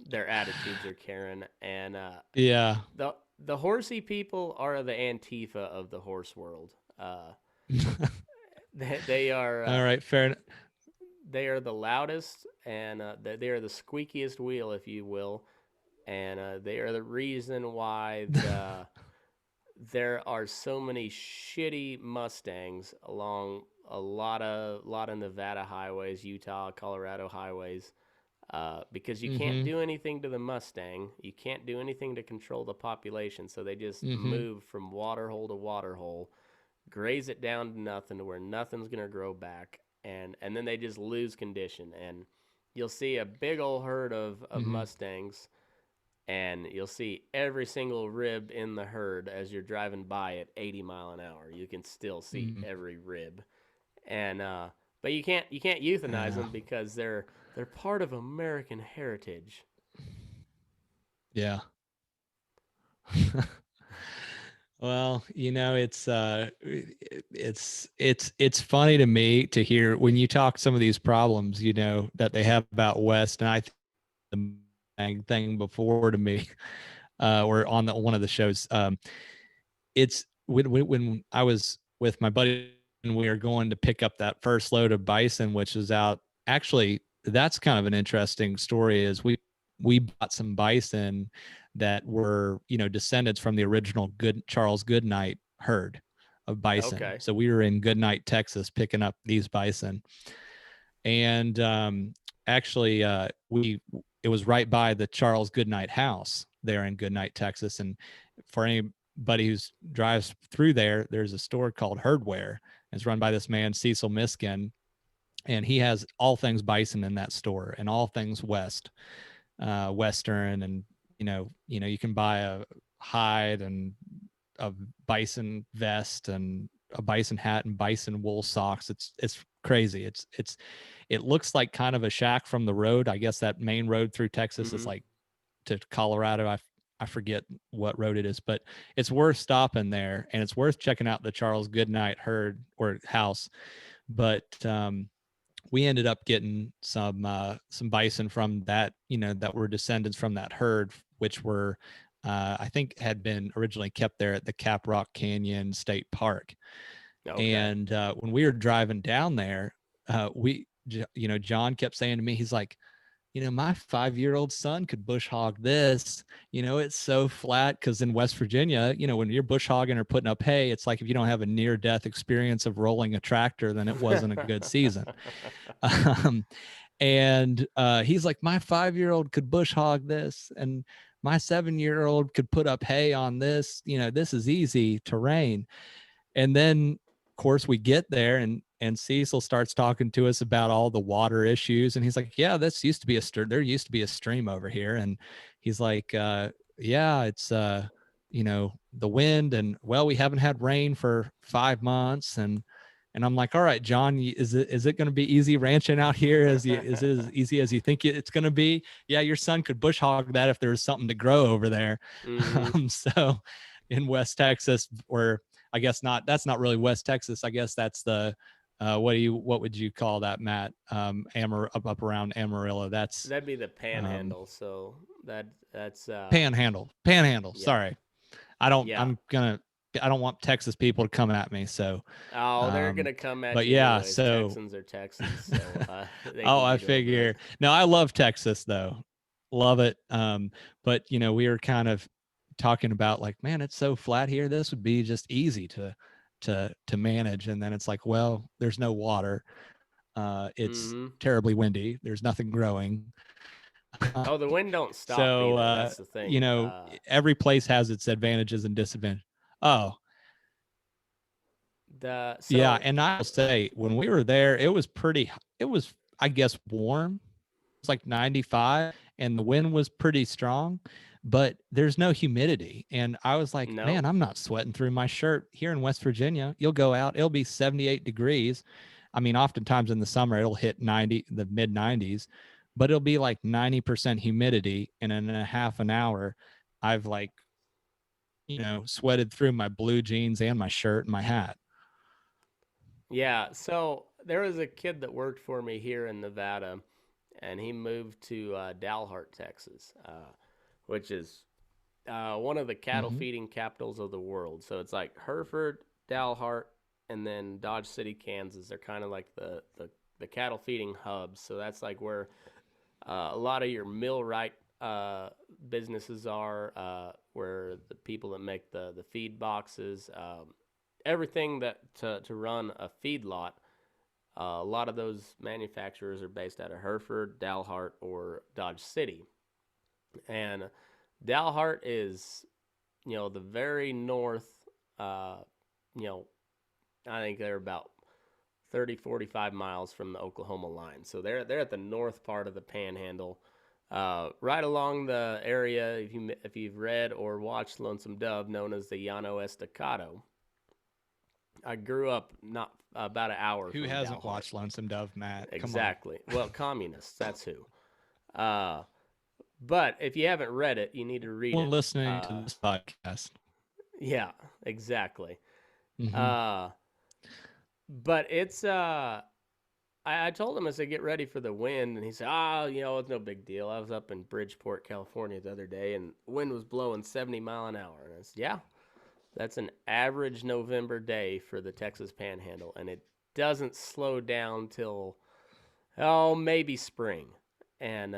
their attitudes are Karen. And Yeah. the horsey people are the Antifa of the horse world. They are All right, fair enough. they are the loudest, and they are the squeakiest wheel, if you will, and they are the reason why there are so many shitty Mustangs along a lot of Nevada highways, Utah, Colorado highways, because you can't Hmm. do anything to the Mustang, you can't do anything to control the population, so they just Hmm. move from waterhole to waterhole, graze it down to nothing to where nothing's gonna grow back, and then they just lose condition, and you'll see a big old herd of Hmm. Mustangs, and you'll see every single rib in the herd as you're driving by at 80 mile an hour. You can still see Hmm. every rib, and but you can't euthanize Yeah. them because they're part of American heritage. Yeah. Well, it's funny to me to hear when you talk some of these problems, that they have about West, and I think the main thing before to me, or on one of the shows, it's when I was with my buddy and we were going to pick up that first load of bison, which is out. Actually, that's kind of an interesting story. Is we bought some bison that were descendants from the original Charles Goodnight herd of bison. Okay. So we were in Goodnight, Texas, picking up these bison, and actually, we it was right by the Charles Goodnight house there in Goodnight, Texas, and for anybody who drives through there, there's a store called Herdware. It's run by this man Cecil Miskin, and he has all things bison in that store and all things Western, and you can buy a hide and a bison vest and a bison hat and bison wool socks. It's crazy. It looks like kind of a shack from the road. I guess that main road through Texas is Mm-hmm. like to Colorado. I forget what road it is, but it's worth stopping there, and it's worth checking out the Charles Goodnight herd or house. But we ended up getting some bison from that, that were descendants from that herd, which were, I think had been originally kept there at the Cap Rock Canyon State Park. Okay. And when we were driving down there, John kept saying to me, he's like, my 5-year-old son could bush hog this. It's so flat, because in West Virginia, when you're bush hogging or putting up hay, it's like if you don't have a near death experience of rolling a tractor, then it wasn't a good season. Um, and he's like, my 5-year-old could bush hog this, and my 7-year-old could put up hay on this. This is easy terrain. And then, of course, we get there, and Cecil starts talking to us about all the water issues. And he's like, yeah, there used to be a stream over here. And he's like, yeah, it's, the wind, and well, we haven't had rain for 5 months. And I'm like, all right, John, is it going to be easy ranching out here? Is it as easy as you think it's going to be? Yeah, your son could bush hog that if there was something to grow over there. Mm-hmm. So in West Texas, where I guess not, that's not really West Texas. I guess that's the, what would you call that, Matt? Up around Amarillo. That's That'd be the Panhandle. So that's Panhandle. yeah, Sorry. I don't, yeah. I'm gonna, I don't want Texas people to come at me. So, Oh, they're gonna come at but you yeah, anyways. so, Texans are Texans, so they oh, can I get over it. figure. No, I love Texas though. Love it. But we were kind of talking about like, man, it's so flat here. This would be just easy to manage. And then it's like, well, there's no water. It's Mm-hmm. terribly windy. There's nothing growing. Oh, the wind don't stop So, either. That's the thing. every place has its advantages and disadvantages. Oh, The yeah. so And I'll say, when we were there, it was, I guess, warm. It's like 95, and the wind was pretty strong, but there's no humidity. And I was like, no. man, I'm not sweating through my shirt here in West Virginia. You'll go out, it'll be 78 degrees. I mean, oftentimes in the summer, it'll hit 90, the mid 90s, but it'll be like 90% humidity. And in a half an hour, I've like, sweated through my blue jeans and my shirt and my hat. Yeah. So there was a kid that worked for me here in Nevada, and he moved to Dalhart, Texas, which is one of the cattle Mm-hmm. feeding capitals of the world. So it's like Hereford, Dalhart, and then Dodge City, Kansas. They're kind of like the cattle feeding hubs. So that's like where a lot of your millwright businesses are, where the people that make the feed boxes, everything that to run a feedlot. A lot of those manufacturers are based out of Hereford, Dalhart, or Dodge City. And Dalhart is, the very north, uh, you know, I think they're about 30, 45 miles from the Oklahoma line. So they're at the north part of the Panhandle, right along the area. If you've read or watched Lonesome Dove, known as the Llano Estacado. I grew up not about an hour Who from hasn't Dalhart. watched Lonesome Dove, Matt? Come on. Exactly. Well, communists, that's who. Uh, but if you haven't read it, you need to read Well, it. listening to this podcast. Yeah, exactly. Mm-hmm. Uh, but it's I told him, I said, get ready for the wind, and he said, it's no big deal. I was up in Bridgeport, California the other day, and wind was blowing 70 mile an hour, and I said, yeah, that's an average November day for the Texas Panhandle, and it doesn't slow down till maybe spring. And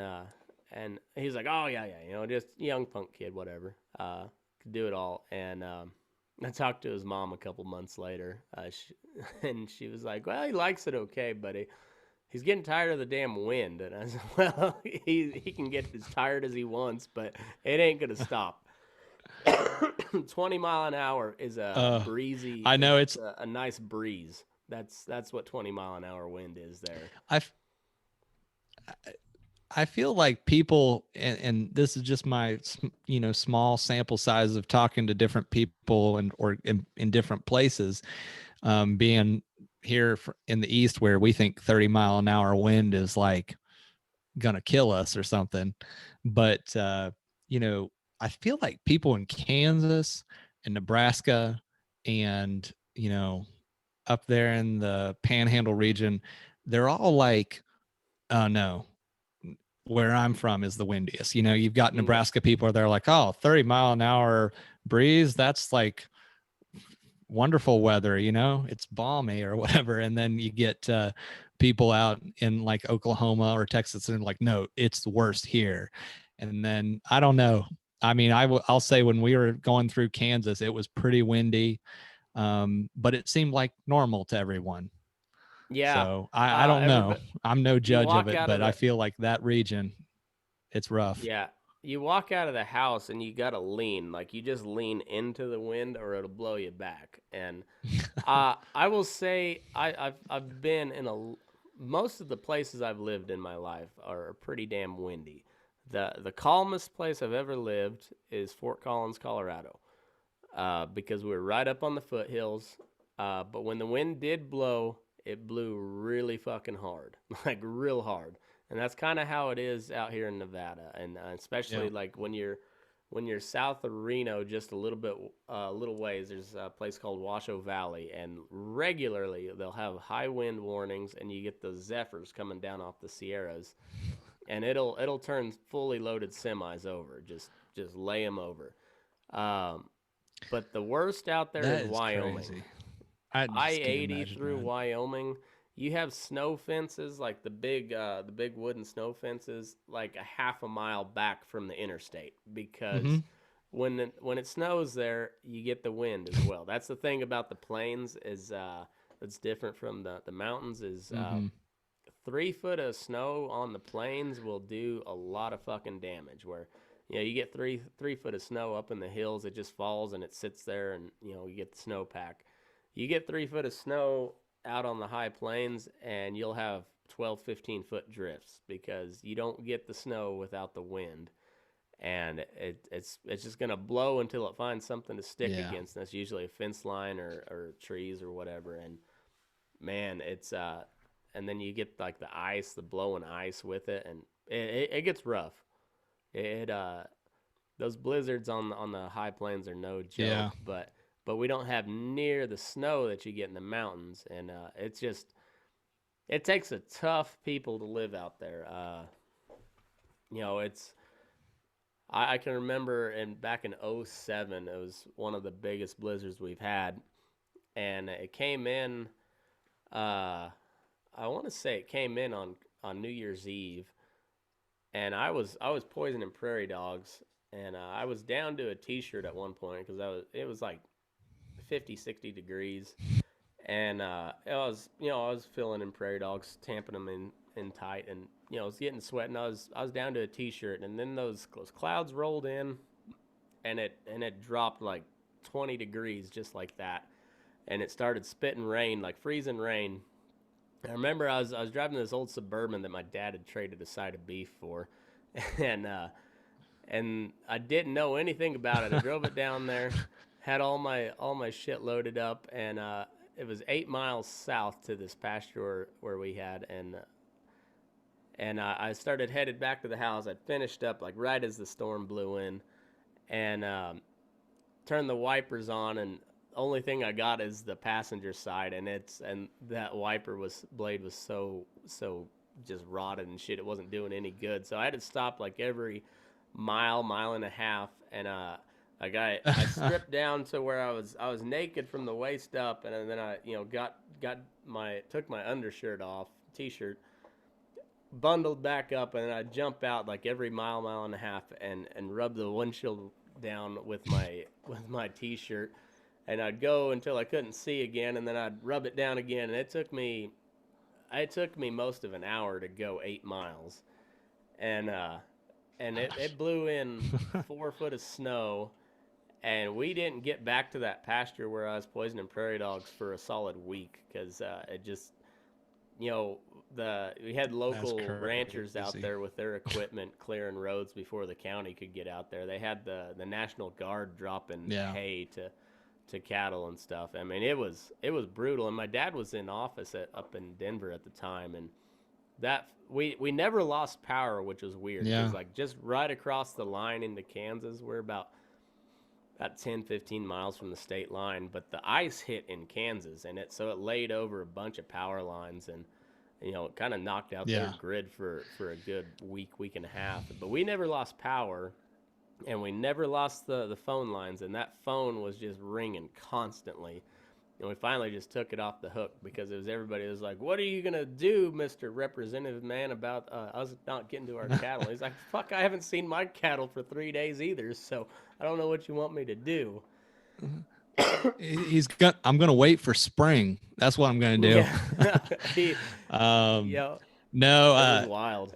he's like, oh yeah, just young punk kid, whatever, could do it all. And I talked to his mom a couple months later, and she was like, well, he likes it okay, but he's getting tired of the damn wind. And I said, well, he can get as tired as he wants, but it ain't gonna stop. 20 mile an hour is a breezy. I know It's a nice breeze. That's what 20 mile an hour wind is there. I feel like people, and this is just my, small sample size of talking to different people or in different places, being here in the East where we think 30 mile an hour wind is like gonna kill us or something. But, I feel like people in Kansas and Nebraska and, up there in the Panhandle region, they're all like, oh no, where I'm from is the windiest. You know, you've got Mm. Nebraska people, they're like, oh, 30-mile-an-hour breeze, that's like wonderful weather, you know, it's balmy or whatever. And then you get people out in like Oklahoma or Texas and like, no, it's the worst here. And then I don't know. I mean, I'll say when we were going through Kansas, it was pretty windy, but it seemed like normal to everyone. Yeah. So I don't know. Everybody, I'm no you judge of walk it, out of but I the feel like that region, it's rough. Yeah. You walk out of the house and you got to lean. Like you just lean into the wind or it'll blow you back. And I will say I've been in most of the places I've lived in my life are pretty damn windy. The calmest place I've ever lived is Fort Collins, Colorado, because we were right up on the foothills. But when the wind did blow, it blew really fucking hard, like real hard. And that's kind of how it is out here in Nevada, and Yeah. especially like when you're south of Reno, just a little bit, little ways. There's a place called Washoe Valley, and regularly they'll have high wind warnings, and you get those zephyrs coming down off the Sierras, and it'll turn fully loaded semis over, just lay them over. Um, but the worst out there That is is Wyoming. crazy. I I just can't 80 imagine through that. Wyoming. You have snow fences, like the big wooden snow fences, like a half a mile back from the interstate, Mm-hmm. because when it snows there, you get the wind as well. That's the thing about the plains is that's different from the mountains is Mm-hmm. 3 foot of snow on the plains will do a lot of fucking damage. Where you get 3 foot of snow up in the hills, it just falls and it sits there, and you get the snowpack. You get 3 foot of snow out on the high plains, and you'll have 12, 15 foot drifts because you don't get the snow without the wind, and it's just gonna blow until it finds something to stick Yeah. against. That's usually a fence line or trees or whatever. And man, it's and then you get like the ice, the blowing ice with it, and it gets rough. It Those blizzards on the high plains are no Yeah. joke, but we don't have near the snow that you get in the mountains, and it's just it takes a tough people to live out there. It's I can remember back in '07, it was one of the biggest blizzards we've had, and it came in. Uh, I want to say it came in on New Year's Eve, and I was poisoning prairie dogs, and I was down to a t-shirt at one point because it was like 50, 60 degrees, and I was filling in prairie dogs, tamping them in tight, and I was getting sweating. I was down to a t-shirt, and then those clouds rolled in, and it dropped like 20 degrees just like that, and it started spitting rain, like freezing rain. I remember I was driving this old Suburban that my dad had traded a side of beef for, and I didn't know anything about it. I drove it down there, had all my shit loaded up, and it was 8 miles south to this pasture where we had, and I started headed back to the house. I'd finished up like right as the storm blew in, and turned the wipers on, and only thing I got is the passenger side, and that blade was so just rotted and shit. It wasn't doing any good, so I had to stop like every mile and a half, and like I stripped down to where I was naked from the waist up, and then I took my undershirt off, t-shirt, bundled back up, and then I'd jump out like every mile and a half, and rub the windshield down with my t-shirt, and I'd go until I couldn't see again, and then I'd rub it down again, and it took me most of an hour to go 8 miles, and it blew in 4 foot of snow, and we didn't get back to that pasture where I was poisoning prairie dogs for a solid week because it just we had That's local ranchers out crazy. there with their equipment clearing roads before the county could get out there. They had the National Guard dropping Yeah. hay to cattle and stuff. I mean, it was brutal. And my dad was in office up in Denver at the time, and that we never lost power, which was weird because Yeah. like just right across the line into Kansas, we're about 10, 15 miles from the state line, but the ice hit in Kansas, and so it laid over a bunch of power lines, and You know, it kind of knocked out their Yeah. grid for a good week and a half. But we never lost power, and we never lost the phone lines, and that phone was just ringing constantly. And we finally just took it off the hook because it was everybody was like, "What are you gonna do, Mister Representative Man, about us not getting to our cattle?" He's like, "Fuck, I haven't seen my cattle for 3 days either, so I don't know what you want me to do." I'm gonna wait for spring. That's what I'm gonna do. Yeah, he, um, yeah, no, it was wild.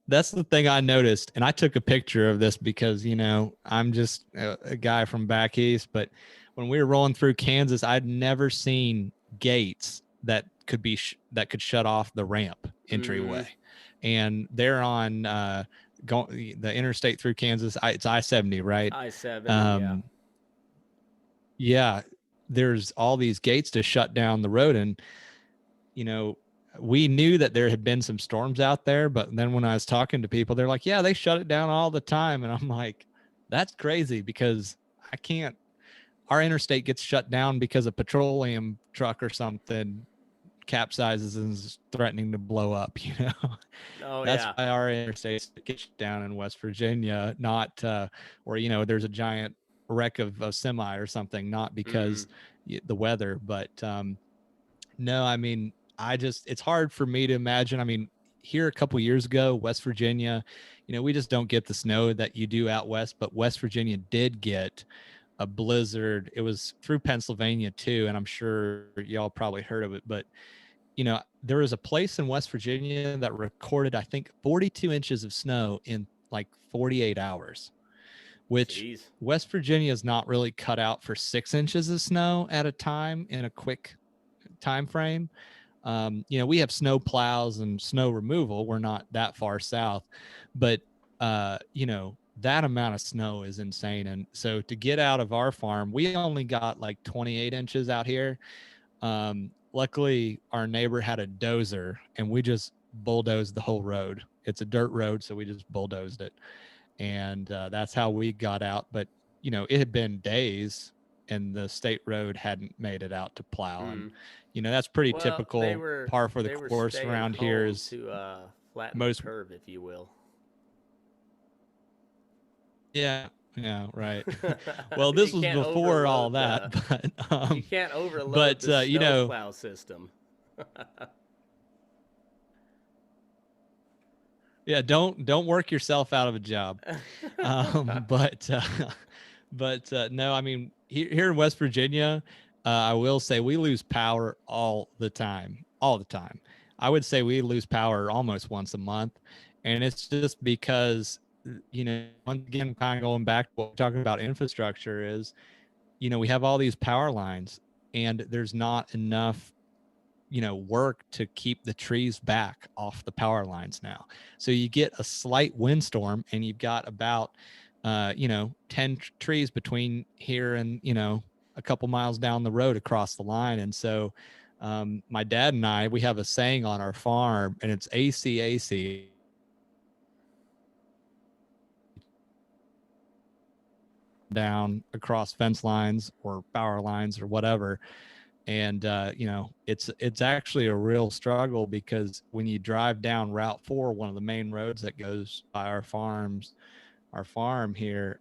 that's the thing I noticed, and I took a picture of this because I'm just a guy from back east. But when we were rolling through Kansas, I'd never seen gates that that could shut off the ramp Mm-hmm. entryway, and they're on the interstate through Kansas. It's I-70, right? I-70, yeah. Um, yeah, there's all these gates to shut down the road, and you know, we knew that there had been some storms out there, but then when I was talking to people, they're like, yeah, they shut it down all the time. And I'm like, that's crazy because I can't, our interstate gets shut down because a petroleum truck or something capsizes and is threatening to blow up, Oh That's yeah. why our interstate gets shut down in West Virginia, not, or, there's a giant wreck of a semi or something, not Mm-hmm. because the weather, but, no, I mean, it's hard for me to imagine. I mean, here a couple years ago, West Virginia, we just don't get the snow that you do out west, but West Virginia did get a blizzard. It was through Pennsylvania too, and I'm sure y'all probably heard of it, but there was a place in West Virginia that recorded, I think, 42 inches of snow in like 48 hours, which Jeez. West Virginia is not really cut out for 6 inches of snow at a time in a quick time frame. We have snow plows and snow removal. We're not that far south, but that amount of snow is insane. And so to get out of our farm, we only got like 28 inches out here. Luckily, our neighbor had a dozer, and we just bulldozed the whole road. It's a dirt road, so we just bulldozed it, and that's how we got out. But it had been days, and the state road hadn't made it out to plow, and Mm. that's pretty Well, they typical. were Par for the they were course staying around here home is to flatten the most. curve, if you will. Yeah, yeah, right. Well, You this was can't before all overload that, the but you can't overload but the snowplow system. yeah, don't work yourself out of a job. But no, I mean, here in West Virginia, I will say we lose power all the time. I would say we lose power almost once a month, and it's just because once again, kind of going back to what we're talking about infrastructure is, we have all these power lines, and there's not enough work to keep the trees back off the power lines now. So you get a slight windstorm and you've got about 10 trees between here and a couple miles down the road across the line. And so my dad and we have a saying on our farm, and it's AC down across fence lines or power lines or whatever. And it's actually a real struggle, because when you drive down Route 4, one of the main roads that goes by our farm here,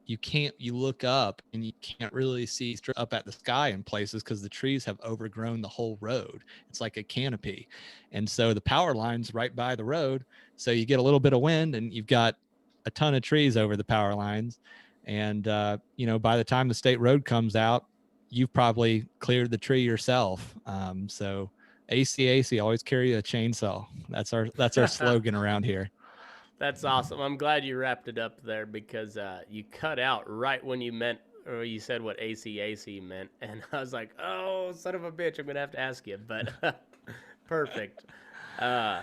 you look up and you can't really see straight up at the sky in places because the trees have overgrown the whole road. It's like a canopy, and so the power line's right by the road, so you get a little bit of wind and you've got a ton of trees over the power lines. And by the time the state road comes out, you've probably cleared the tree yourself. So ACAC, always carry a chainsaw. That's our slogan around here. That's awesome. I'm glad you wrapped it up there because you cut out right when you meant or you said what ACAC meant, and I was like, "Oh, son of a bitch! I'm gonna have to ask you." But perfect. Uh,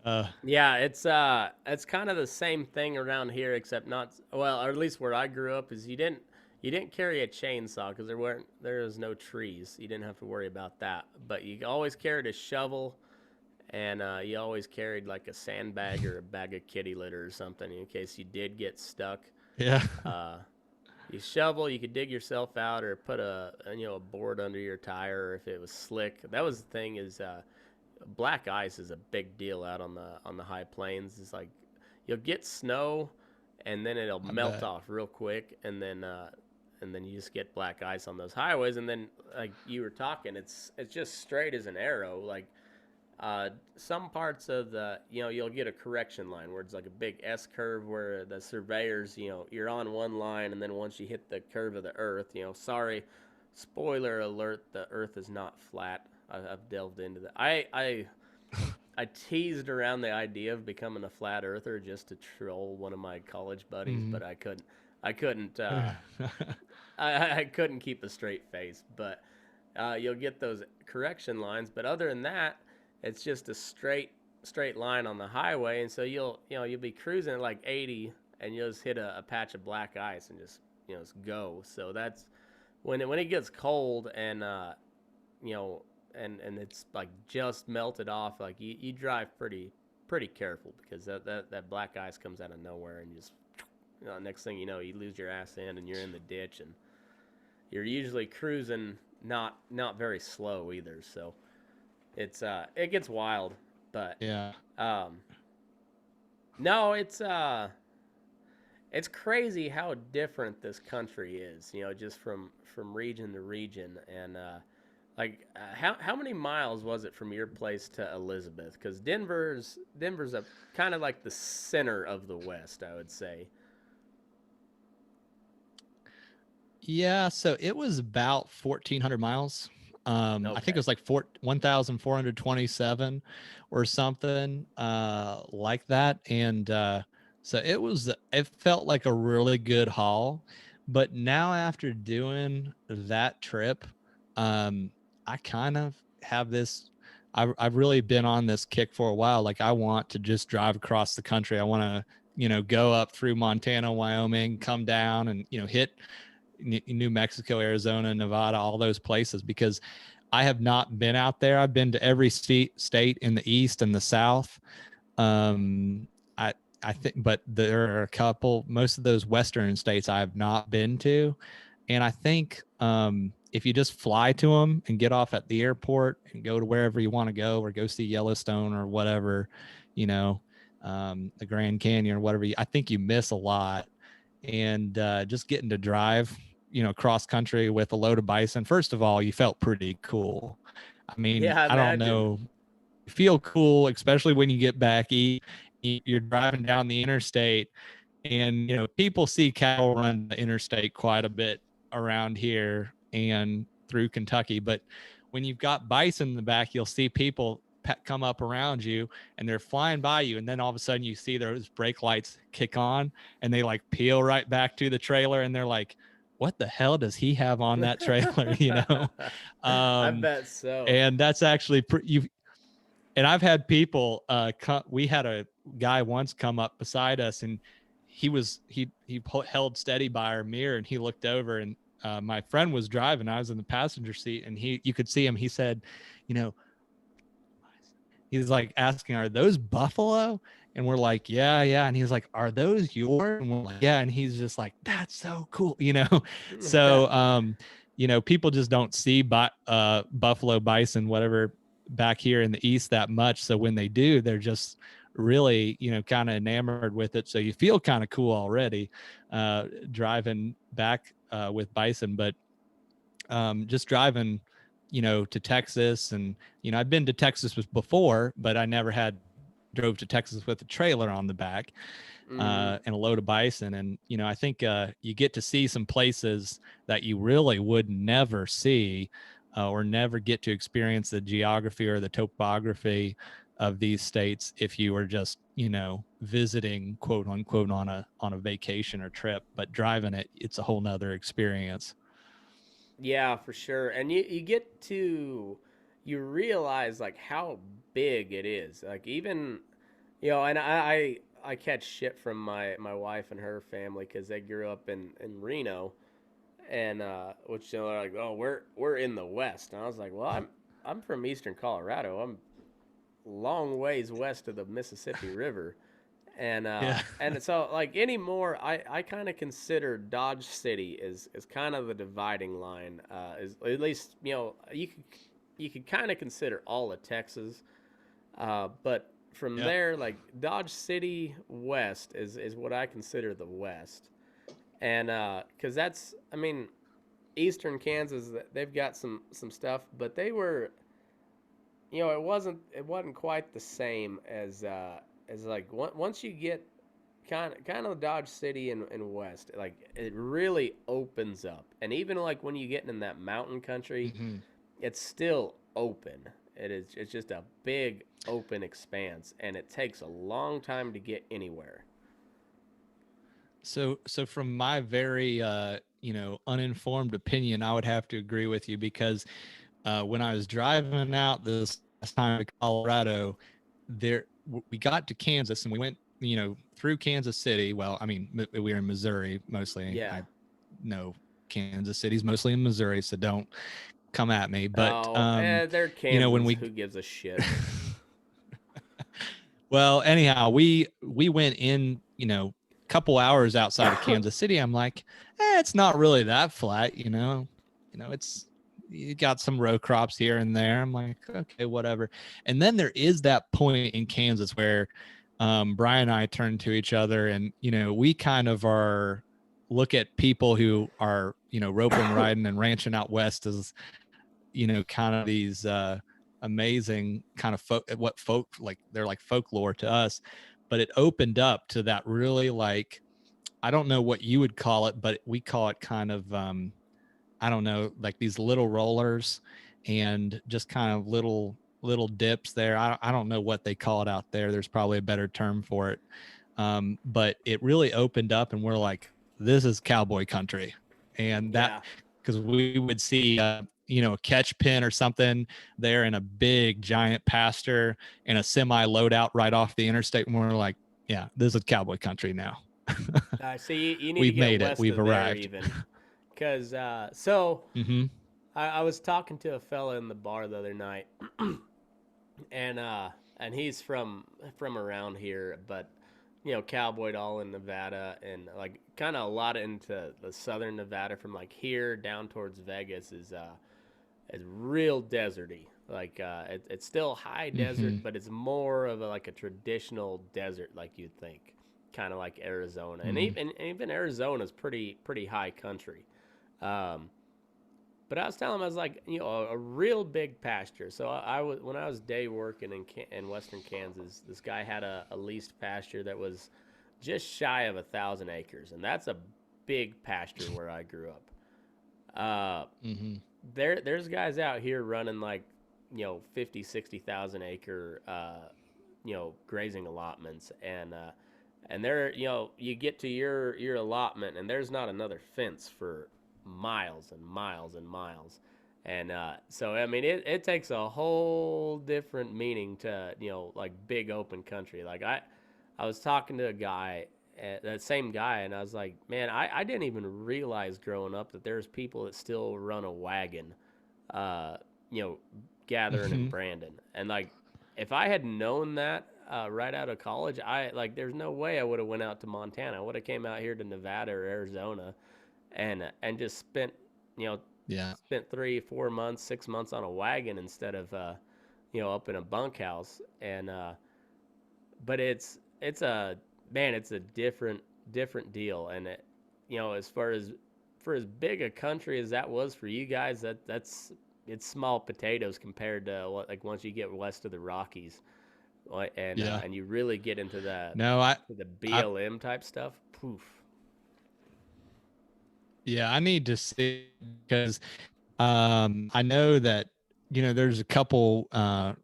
Uh, yeah, it's kind of the same thing around here, except not well, or at least where I grew up is you didn't carry a chainsaw because there was no trees. You didn't have to worry about that, but you always carried a shovel, and you always carried like a sandbag or a bag of kitty litter or something in case you did get stuck. yeah. Uh, You shovel, you could dig yourself out, or put a board under your tire if it was slick. That was the thing is black ice is a big deal out on the high plains. It's like you'll get snow, and then it'll I melt bet. off real quick, and then you just get black ice on those highways. And then like you were talking, it's just straight as an arrow. Like some parts of you'll get a correction line where it's like a big S curve where the surveyors, you're on one line, and then once you hit the curve of the earth, sorry, spoiler alert, the earth is not flat. I've delved into that. I teased around the idea of becoming a flat earther just to troll one of my college buddies, Mhm. but I couldn't, I couldn't keep a straight face. But you'll get those correction lines, but other than that, it's just a straight line on the highway, and so you'll be cruising at like 80, and you'll just hit a patch of black ice and just go. So that's when it gets cold, and you know and it's like just melted off. Like you drive pretty careful, because that black ice comes out of nowhere, and just next thing you know, you lose your ass in, and you're in the ditch, and you're usually cruising not very slow either. So it gets wild. But Yeah. um no, it's crazy how different this country is, just from region to region. And how many miles was it from your place to Elizabeth? Because Denver's a kind of like the center of the West, I would say. Yeah, so it was about 1,400 miles. I think it Okay. was like 1,427 or something like that. And so it felt like a really good haul. But now after doing that trip, um, I kind of have this. I've really been on this kick for a while. Like I want to just drive across the country. I want to, go up through Montana, Wyoming, come down and, hit New Mexico, Arizona, Nevada, all those places, because I have not been out there. I've been to every state in the East and the South. Um, I I think, but there are a couple. Most of those Western states I have not been to, and I think if you just fly to them and get off at the airport and go to wherever you want to go, or go see Yellowstone or whatever, you know, the Grand Canyon or whatever, I think you miss a lot. And just getting to drive, cross country with a load of bison. First of all, you felt pretty cool. I mean, Yeah, I I don't imagine. know, you feel cool, especially when you get back. You're driving down the interstate, and people see cattle run the interstate quite a bit around here and through Kentucky. But when you've got bison in the back, you'll see people come up around you, and they're flying by you, and then all of a sudden you see those brake lights kick on, and they like peel right back to the trailer, and they're like, what the hell does he have on that trailer? I um bet so. and that's actually you. And I've had people we had a guy once come up beside us, and he held steady by our mirror, and he looked over, and my friend was driving, I was in the passenger seat, and you could see him. He said, you know he's like asking, are those buffalo? And we're like, yeah, yeah. And he's like, are those yours? And we're like, yeah. And he's just like, that's so cool. So people just don't see buffalo, bison, whatever, back here in the East that much. So when they do, they're just really, kind of enamored with it. So you feel kind of cool already driving back with bison. But just driving, to Texas, and I've been to Texas before, but I never had drove to Texas with a trailer on the back Mm-hmm. and a load of bison. And I think you get to see some places that you really would never see or never get to experience the geography or the topography of these states if you were just visiting, quote unquote, on a vacation or trip. But driving it, it's a whole nother experience. Yeah, for sure. And you get to you realize like how big it is. Like even and I catch shit from my wife and her family because they grew up in Reno, and which they're like, oh, we're in the West. And I was like, well, I'm from Eastern Colorado. I'm long ways west of the Mississippi River, Yeah. And so like anymore, I kind of consider Dodge City is kind of the dividing line. Is at least you could kind of consider all of Texas, but from Yeah. there, like Dodge City West is what I consider the West, and because that's I mean Eastern Kansas they've got some stuff, but they were it wasn't quite the same as like once you get kind of Dodge City and West, like it really opens up, and even like when you get in that mountain country, Hmm. it's still open. It's just a big open expanse, and it takes a long time to get anywhere. So from my very uninformed opinion, I would have to agree with you because when I was driving out this last time to Colorado, we got to Kansas and we went through Kansas City. Well, I mean we were in Missouri mostly. Yeah. I know Kansas City's mostly in Missouri, so don't come at me. But Oh, they're when Kansas. we Who gives a shit? well, anyhow, we went in, couple hours outside of Kansas City. I'm like, it's not really that flat, it's you got some row crops here and there. I'm like, okay, whatever. And then there is that point in Kansas where Brian and I turn to each other and, we kind of are look at people who are, roping, riding and ranching out west as, kind of these amazing kind of folk like they're like folklore to us, but it opened up to that really like I don't know what you would call it, but we call it kind of I don't know, like these little rollers and just kind of little dips there. I don't know what they call it out there. There's probably a better term for it. But it really opened up and we're like, this is cowboy country. And that Yeah. because we would see a catch pin or something there in a big giant pasture and a semi loadout right off the interstate. And we're like, yeah, this is cowboy country now. I see. You need to We've get made it. west We've of there arrived. even, because so Mm-hmm. I was talking to a fella in the bar the other night, and he's from around here, but cowboyed all in Nevada and like kind of a lot into the southern Nevada from like here down towards Vegas is real deserty. Like it's still high desert, Mm-hmm. but it's more of like a traditional desert, like you'd think, kind of like Arizona, and Mm-hmm. even Arizona is pretty high country. Um, but I was telling him I was like, a real big pasture. So I was when I was day working in western Kansas, this guy had a leased pasture that was just shy of 1,000 acres, and that's a big pasture where I grew up. Uh, Mm-hmm. there's guys out here running like 50 60,000 acre grazing allotments, and they're you get to your allotment and there's not another fence for miles and miles and miles, and so I mean it takes a whole different meaning to like big open country. Like I was talking to a guy, that same guy, and I was like, man, I didn't even realize growing up that there's people that still run a wagon, uh, you know, gathering in Mm-hmm. Brandon. And like, if I had known that right out of college, there's no way I would have went out to Montana. I would have came out here to Nevada or Arizona, and just you know, Yeah. spent 3 4 months 6 months on a wagon instead of up in a bunkhouse. And but it's a man, it's a different deal. And it, as far as for as big a country as that was for you guys, that's it's small potatoes compared to what, like once you get west of the Rockies, Yeah. and you really get into No, the I, BLM type stuff. Poof. yeah, I need to see because I know that there's a couple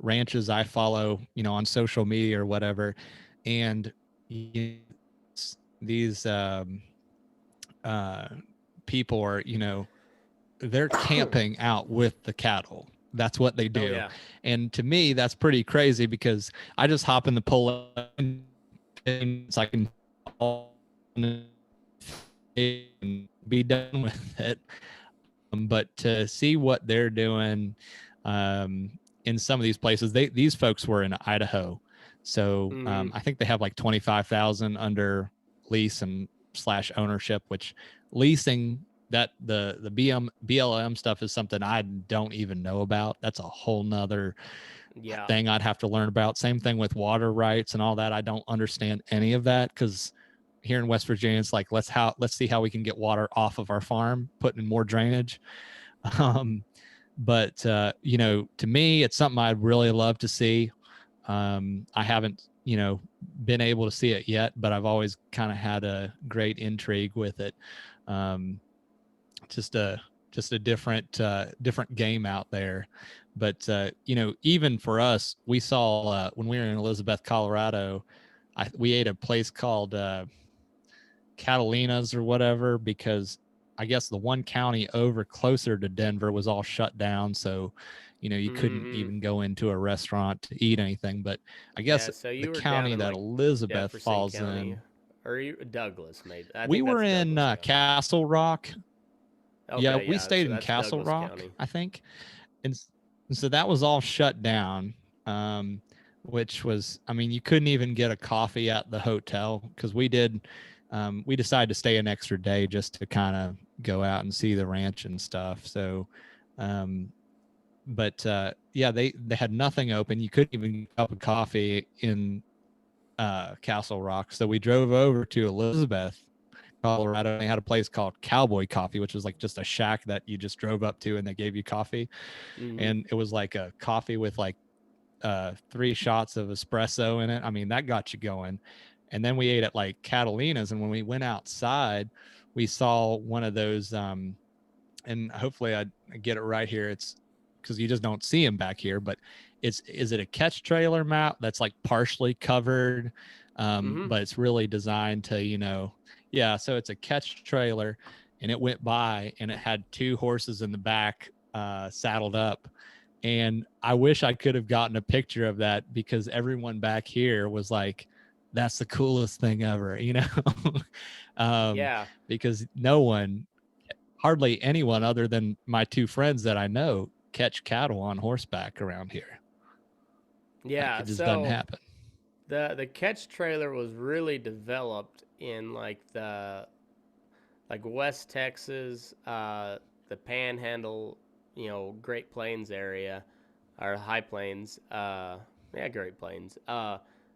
ranches I follow, on social media or whatever, and you know, these uh, people are they're camping out with the cattle. That's what they Oh do, yeah. and to me that's pretty crazy because I just hop in the pull and so I can and be done with it. But to see what they're doing in some of these places, these folks were in Idaho, So Mm-hmm. I think they have like 25,000 under lease and slash ownership, which leasing that the BLM stuff is something I don't even know about. That's a whole nother Yeah. thing I'd have to learn about. Same thing with water rights and all that. I don't understand any of that because here in West Virginia, it's like let's see how we can get water off of our farm, put in more drainage. Um, but to me, it's something I'd really love to see. I haven't, been able to see it yet, but I've always kind of had a great intrigue with it. Um, just a different game out there. But even for us, we saw when we were in Elizabeth, Colorado, we ate a place called Catalina's or whatever, because I guess the one county over closer to Denver was all shut down. So, you couldn't Mm-hmm. even go into a restaurant to eat anything. But I guess Yeah. So the you were down county in that like Elizabeth Jefferson falls County, in, or Douglas, maybe. I we think were that's in Douglas County. Castle Rock. Yeah, Okay. we Yeah. stayed So in that's Castle Douglas Rock, County. I think. And so that was all shut down. Um, which was, I mean, you couldn't even get a coffee at the hotel because we decided to stay an extra day just to kind of go out and see the ranch and stuff. So, um, but yeah, they had nothing open. You couldn't even get a cup of coffee in Castle Rock. So we drove over to Elizabeth, Colorado. They had a place called Cowboy Coffee, which was like just a shack that you just drove up to and they gave you coffee. Mm-hmm. And it was like a coffee with like 3 shots of espresso in it. I mean, that got you going. And then we ate at like Catalina's, and when we went outside, we saw one of those and hopefully I get it right here. It's because you just don't see them back here, but is it a catch trailer mount that's like partially covered, Mm-hmm. but it's really designed to, yeah. So it's a catch trailer, and it went by, and it had 2 horses in the back, saddled up. And I wish I could have gotten a picture of that because everyone back here was like, "That's the coolest thing ever," um, Yeah. because no one, hardly anyone other than my 2 friends that I know catch cattle on horseback around here. Like Yeah. it just doesn't So happen. the catch trailer was really developed in like West Texas, the Panhandle, Great Plains area, or High Plains. Yeah, Great Plains.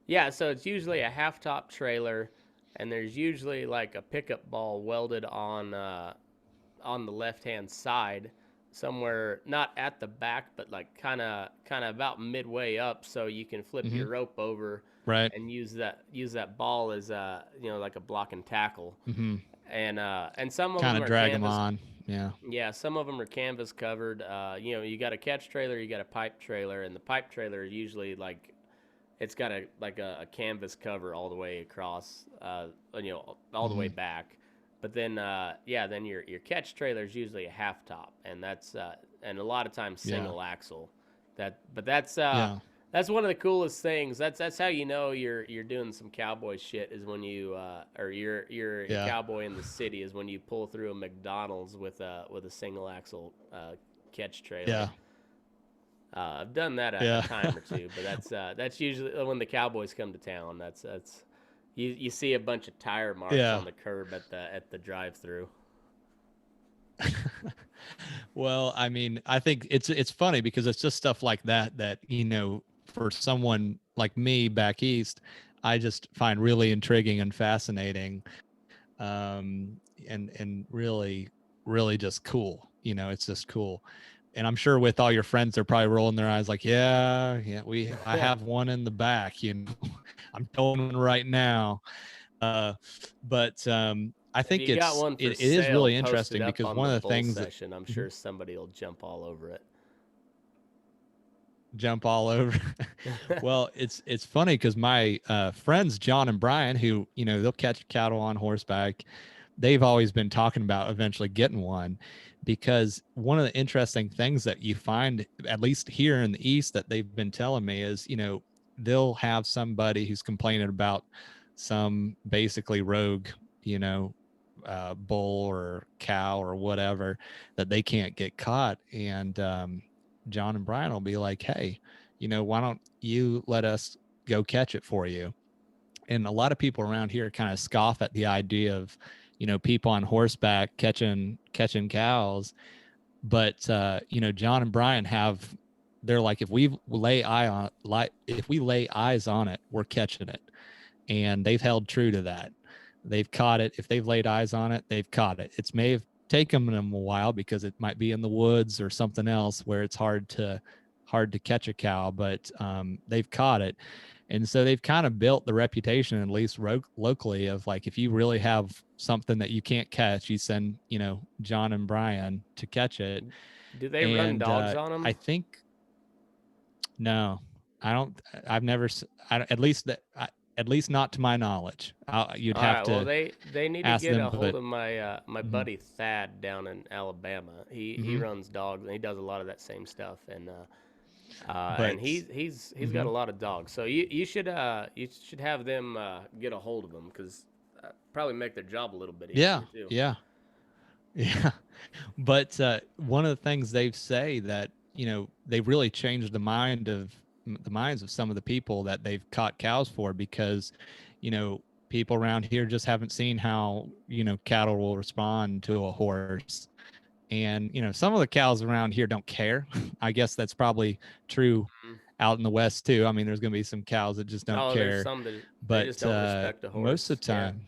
Yeah, so it's usually a half top trailer, and there's usually like a pickup ball welded on the left hand side, somewhere not at the back, but like kind of about midway up, so you can flip Mm-hmm. your rope over Right. and use that ball as like a block and tackle. Mm-hmm. And some of Kind them of are drag them canvas. on. Yeah. Yeah, some of them are canvas covered. You got a catch trailer, you got a pipe trailer, and the pipe trailer is usually like it's got a canvas cover all the way across, all the way Mm-hmm. back. But then then your catch trailer is usually a half top, and that's and a lot of times Yeah. single axle. That's Yeah. that's one of the coolest things. That's how you know you're doing some cowboy shit is when or you're a Yeah. cowboy in the city is when you pull through a McDonald's with a single axle catch trailer. Yeah. I've done that a Yeah. time or two, but that's usually when the Cowboys come to town. That's you see a bunch of tire marks Yeah. on the curb at the drive-through. Well, I mean, I think it's funny because it's just stuff like that for someone like me back east, I just find really intriguing and fascinating, and really just cool. It's just cool. And I'm sure with all your friends, they're probably rolling their eyes like, yeah, I have one in the back. I'm towing one right now. Uh, but I If think you got one for it is sale, really post it interesting up because on one the of the bull things that session. I'm Mhm. sure somebody will jump all over it. Jump all over. Well, it's funny because my friends John and Brian, who they'll catch cattle on horseback, they've always been talking about eventually getting one, because one of the interesting things that you find, at least here in the East, that they've been telling me is, they'll have somebody who's complaining about some basically rogue, you know, bull or cow or whatever, that they can't get caught. And John and Brian will be like, hey, why don't you let us go catch it for you. And a lot of people around here kind of scoff at the idea of, people on horseback catching cows. But John and Brian they're like, if we lay eyes on it, we're catching it. And they've held true to that. They've caught it. If they've laid eyes on it, they've caught it. It's may have taken them a while because it might be in the woods or something else where it's hard to catch a cow, but they've caught it. And so they've kind of built the reputation, at least locally, of like, if you really have something that you can't catch, you send, John and Brian to catch it. Do they run dogs on them? I think, no, I don't. I've never. At least not to my knowledge. You'd All have right, to. Well, they need to get them, a hold of my my Mhm. buddy Thad down in Alabama. He runs dogs and he does a lot of that same stuff. And he's got a lot of dogs. So you should have them get a hold of them because probably make their job a little bit easier too. Yeah. But one of the things they say that they really changed the minds of some of the people that they've caught cows for, because people around here just haven't seen how cattle will respond to a horse. And some of the cows around here don't care. I guess that's probably true out in the West too. I mean, there's going to be some cows that just don't care. There's some that but they just don't respect a horse. Most of the time,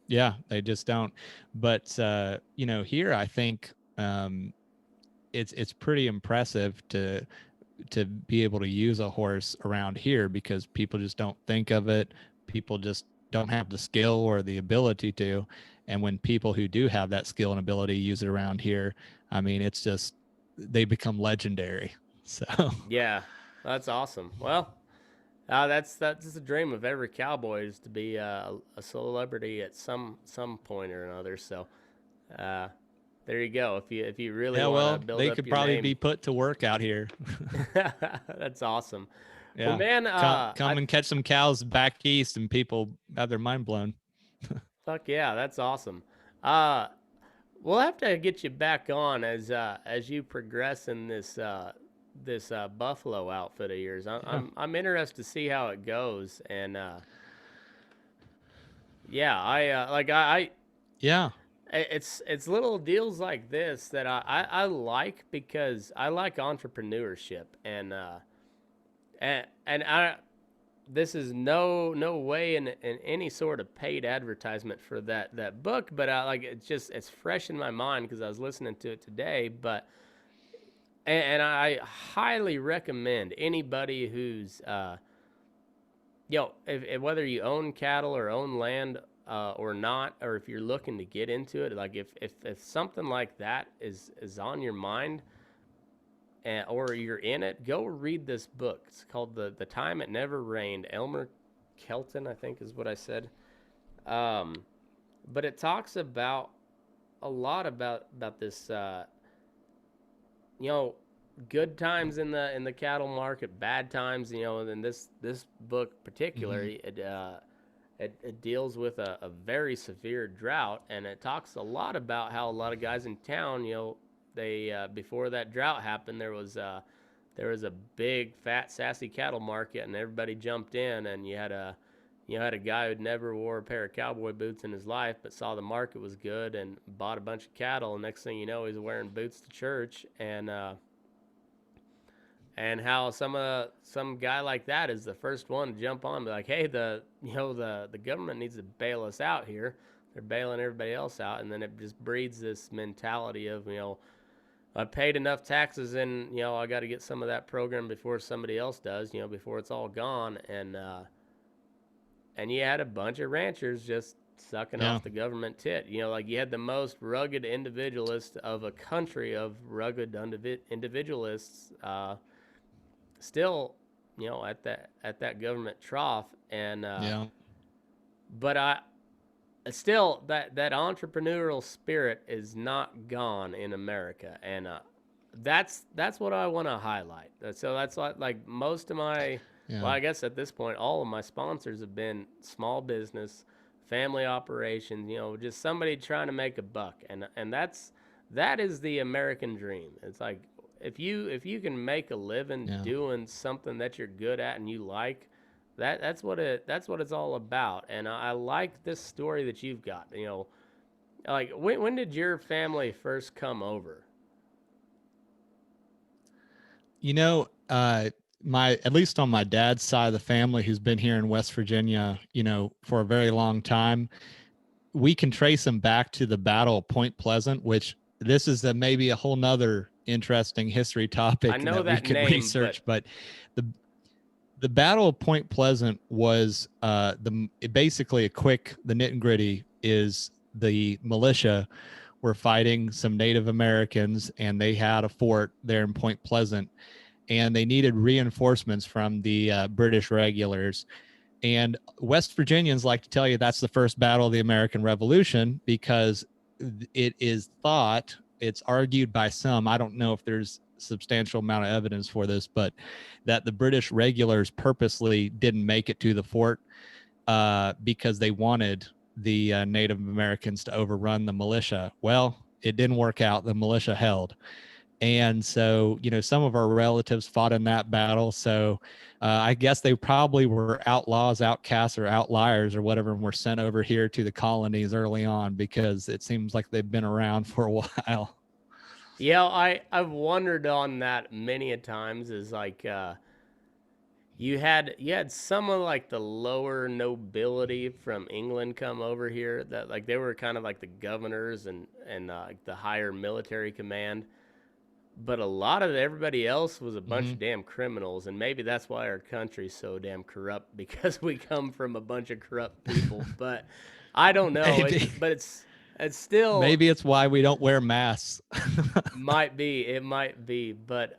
yeah, they just don't. But here I think it's pretty impressive to be able to use a horse around here, because people just don't think of it. People just don't have the skill or the ability to. And when people who do have that skill and ability use it around here, I mean, it's just, they become legendary. So yeah, that's awesome. Well, that's the dream of every cowboy, is to be a celebrity at some point or another. So there you go. If you really want to build up your name, they could probably be put to work out here. That's awesome. Yeah. Well, man, come and catch some cows back east, and people have their mind blown. Fuck yeah, that's awesome. We'll have to get you back on as you progress in this buffalo outfit of yours. I'm interested to see how it goes, and yeah. It's little deals like this that I like, because I like entrepreneurship, and I this is no way in any sort of paid advertisement for that book, but it's fresh in my mind because I was listening to it today. But and I highly recommend anybody who's if whether you own cattle or own land or not, or if you're looking to get into it, like if something like that is on your mind, or you're in it, go read this book. It's called The Time It Never Rained. Elmer Kelton, I think is what I said. But it talks about a lot about this, good times in the cattle market, bad times, and this book particularly, it deals with a very severe drought, and it talks a lot about how a lot of guys in town, they before that drought happened, there was a big fat sassy cattle market, and everybody jumped in, and you had a guy who'd never wore a pair of cowboy boots in his life, but saw the market was good and bought a bunch of cattle, and next thing you know, he's wearing boots to church, and how some guy like that is the first one to jump on and be like, hey, the government needs to bail us out here. They're bailing everybody else out, and then it just breeds this mentality of, I paid enough taxes, and I got to get some of that program before somebody else does, before it's all gone, and you had a bunch of ranchers just sucking off the government tit. Like you had the most rugged individualist of a country of rugged individualists, still, at that government trough, and but still, that entrepreneurial spirit is not gone in America, and that's what I want to highlight. So that's like most of my, well, I guess at this point, all of my sponsors have been small business, family operations. Just somebody trying to make a buck, and that is the American dream. It's like if you can make a living Yeah. doing something that you're good at and you like, that's what it's all about. And I like this story that you've got. Like when did your family first come over? You know, my at least on my dad's side of the family, who's been here in West Virginia, for a very long time, we can trace them back to the Battle of Point Pleasant, which this is maybe a whole nother interesting history I topic know that we that could name, but research. But the the Battle of Point Pleasant was basically the nit and gritty is the militia were fighting some Native Americans, and they had a fort there in Point Pleasant, and they needed reinforcements from the British regulars. And West Virginians like to tell you that's the first battle of the American Revolution because it is thought, it's argued by some, I don't know if there's substantial amount of evidence for this, but that the British regulars purposely didn't make it to the fort because they wanted the Native Americans to overrun the militia. Well, it didn't work out. The militia held. And so, some of our relatives fought in that battle. So I guess they probably were outlaws, outcasts, or outliers or whatever, and were sent over here to the colonies early on because it seems like they've been around for a while. yeah, I've wondered on that many a times. Is like you had some of like the lower nobility from England come over here that like they were kind of like the governors and like the higher military command, but a lot of everybody else was a bunch Mm-hmm. of damn criminals, and maybe that's why our country's so damn corrupt because we come from a bunch of corrupt people. But I don't know. Maybe, It's still maybe it's why we don't wear masks. might be, but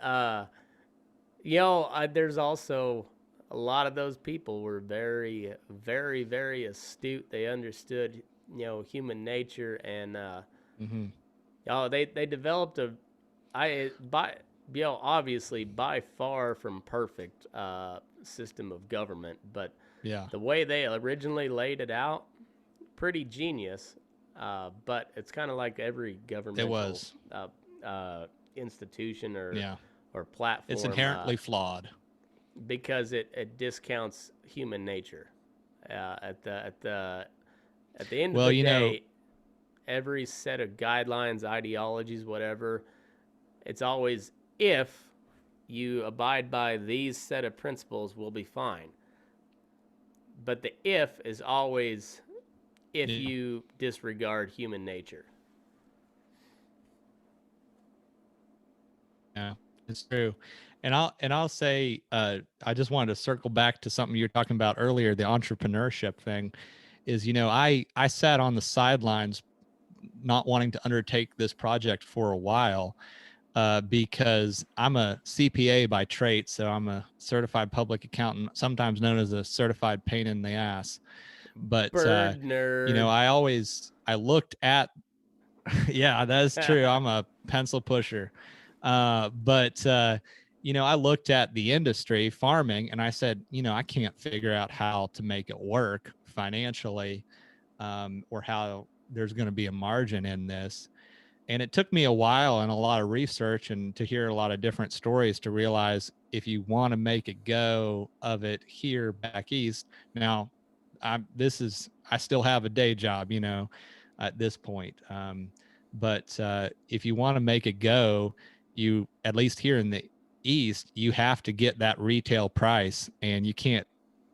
there's also a lot of those people were very, very, very astute. They understood, human nature, and Mm-hmm. they developed I by obviously by far from perfect system of government, but Yeah, the way they originally laid it out, pretty genius. But it's kind of like every it governmental was. institution Yeah, or it's platform, inherently flawed. because it discounts human nature. At the end of Well, the day, every set of guidelines, ideologies, whatever, it's always if you abide by these set of principles, we'll be fine. But the if is always if yeah, you disregard human nature. yeah, it's true. And I'll say, I just wanted to circle back to something you were talking about earlier, the entrepreneurship thing. Is I sat on the sidelines, not wanting to undertake this project for a while, because I'm a CPA by trade, so I'm a certified public accountant, sometimes known as a certified pain in the ass. But Bird nerd. I looked at yeah, that's true. I'm a pencil pusher. But I looked at the industry, farming, and I said, I can't figure out how to make it work financially, or how there's going to be a margin in this. And it took me a while and a lot of research and to hear a lot of different stories to realize if you want to make a go of it here back east. Now, I still have a day job, at this point. But if you want to make it go, you, at least here in the east, you have to get that retail price, and you can't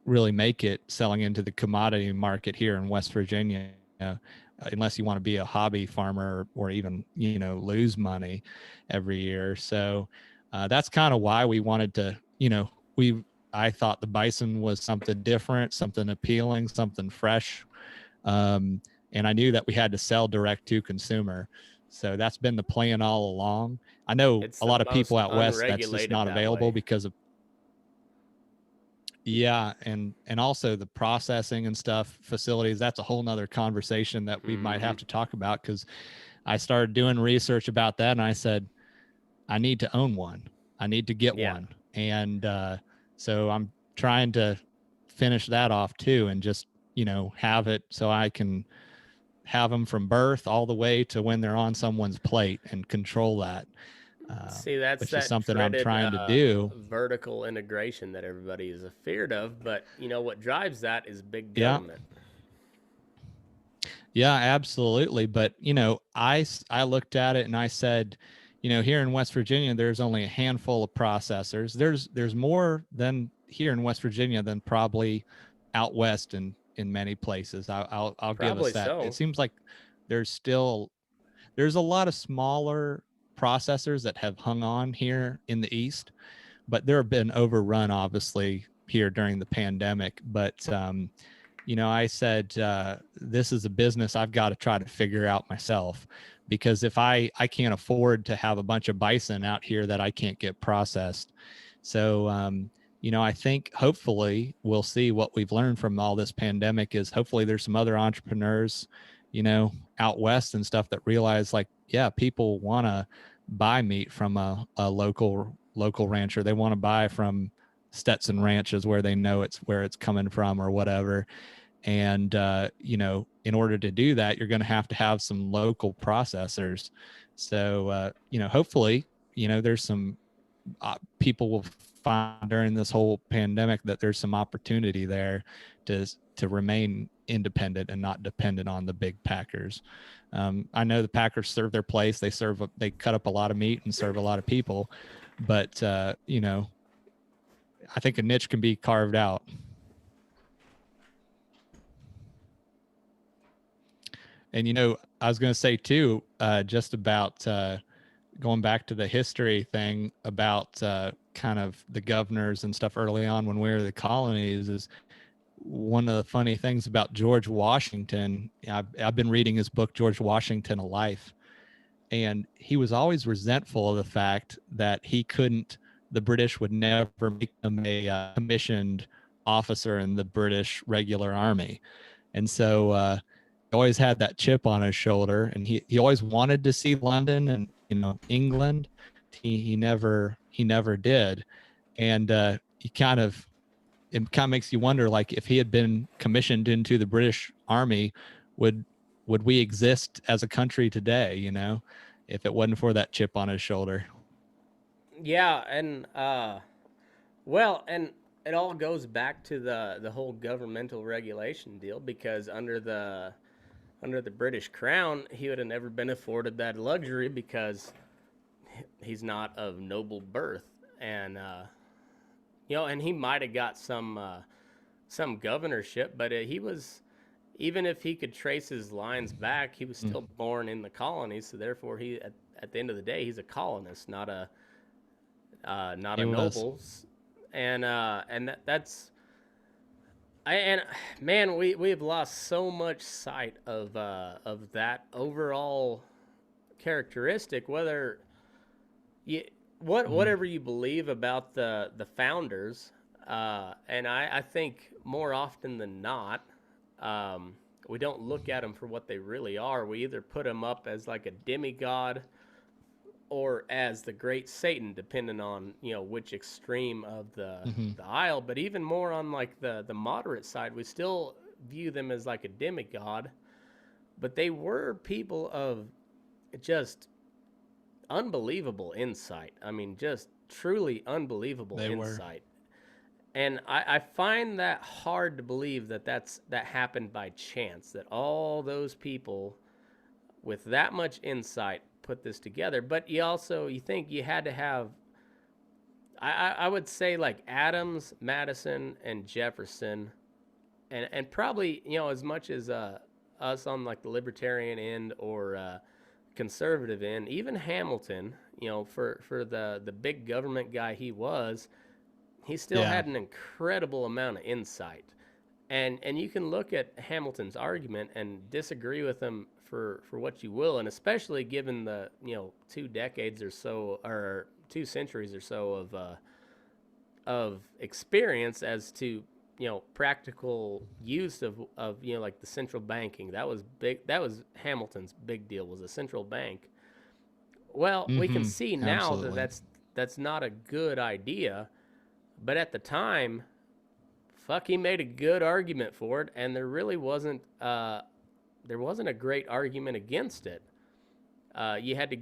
really make it selling into the commodity market here in West Virginia, unless you want to be a hobby farmer or even lose money every year. So that's kind of why we wanted to, we I thought the bison was something different, something appealing, something fresh. And I knew that we had to sell direct to consumer. So that's been the plan all along. I know It's a the lot of people most out west that's just unregulated not that available way. because of, yeah, and also the processing and stuff, facilities, that's a whole nother conversation that we might Mm-hmm. have to talk about, because I started doing research about that and I said, I need to own one. I need to get Yeah. one. And so I'm trying to finish that off too, and just, have it so I can have them from birth all the way to when they're on someone's plate and control that. See, that's which is that something I'm dreaded trying to do. vertical integration that everybody is afeared of. But you know what drives that is big Yeah. government. Yeah, absolutely. But, I looked at it and I said, here in West Virginia, there's only a handful of processors. There's more than here in West Virginia than probably out west in many places. I'll give us Probably that. It so. seems like there's still there's a lot of smaller processors that have hung on here in the east, but they're been overrun obviously here during the pandemic. But I said, this is a business I've got to try to figure out myself, because if I can't afford to have a bunch of bison out here that I can't get processed. So, I think hopefully we'll see what we've learned from all this pandemic is hopefully there's some other entrepreneurs, out west and stuff that realize like, yeah, people want to buy meat from a local rancher. They want to buy from Stetson Ranches where they know it's coming from or whatever. And in order to do that, you're going to have some local processors. So hopefully there's some people will find during this whole pandemic that there's some opportunity there to remain independent and not dependent on the big packers. I know the packers serve their place. They cut up a lot of meat and serve a lot of people, but I think a niche can be carved out. And I was going to say too, just about going back to the history thing about kind of the governors and stuff early on when we were the colonies is one of the funny things about George Washington. I've been reading his book, George Washington, A Life, and he was always resentful of the fact that the British would never make him a commissioned officer in the British regular army. And so always had that chip on his shoulder, and he always wanted to see London and England. He never did. And it kind of makes you wonder, like, if he had been commissioned into the British Army, would we exist as a country today, if it wasn't for that chip on his shoulder? Yeah, and well, and it all goes back to the whole governmental regulation deal, because under the British Crown, he would have never been afforded that luxury because he's not of noble birth, and and he might have got some governorship, but he was, even if he could trace his lines back, he was still born in the colonies. So therefore, he at the end of the day, he's a colonist, not a noble. And that's and man, we have lost so much sight of that overall characteristic. Whether you whatever you believe about the founders, and I think more often than not, we don't look at them for what they really are. We either put them up as like a demigod or as the great Satan, depending on which extreme of the aisle. But even more on like the moderate side, we still view them as like a demigod. But they were people of just unbelievable insight. I mean, just truly unbelievable insight. And I find that hard to believe that happened by chance. That all those people with that much insight put this together. But you think you had to have, I would say, like Adams, Madison, and Jefferson, and probably as much as us on like the libertarian end or conservative end, even Hamilton, for the big government guy he still had an incredible amount of insight. And you can look at Hamilton's argument and disagree with him for what you will, and especially given the 2 decades or so, or 2 centuries or so of experience as to practical use of like the central banking. That was big. That was Hamilton's big deal, was a central bank. Well, we can see now that that's not a good idea, but at the time, fuck, he made a good argument for it, and there really wasn't a great argument against it. You had to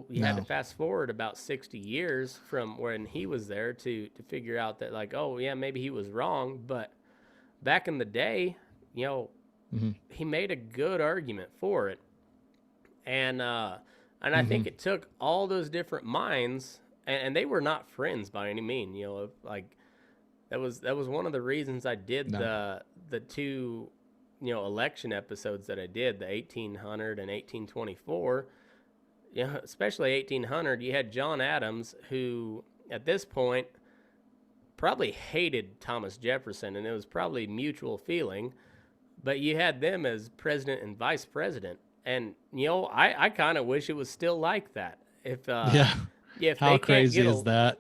No. fast forward about 60 years from when he was there to figure out that, like, oh yeah, maybe he was wrong. But back in the day, you know, Hmm. he made a good argument for it, and I Hmm. think it took all those different minds, and they were not friends by any mean. You know, like that was one of the reasons I did No. the two, election episodes that I did, the 1800 and 1824. Yeah, especially 1800. You had John Adams, who at this point probably hated Thomas Jefferson, and it was probably mutual feeling. But you had them as president and vice president, and I kind of wish it was still like that. Yeah. If How they can't crazy get is that?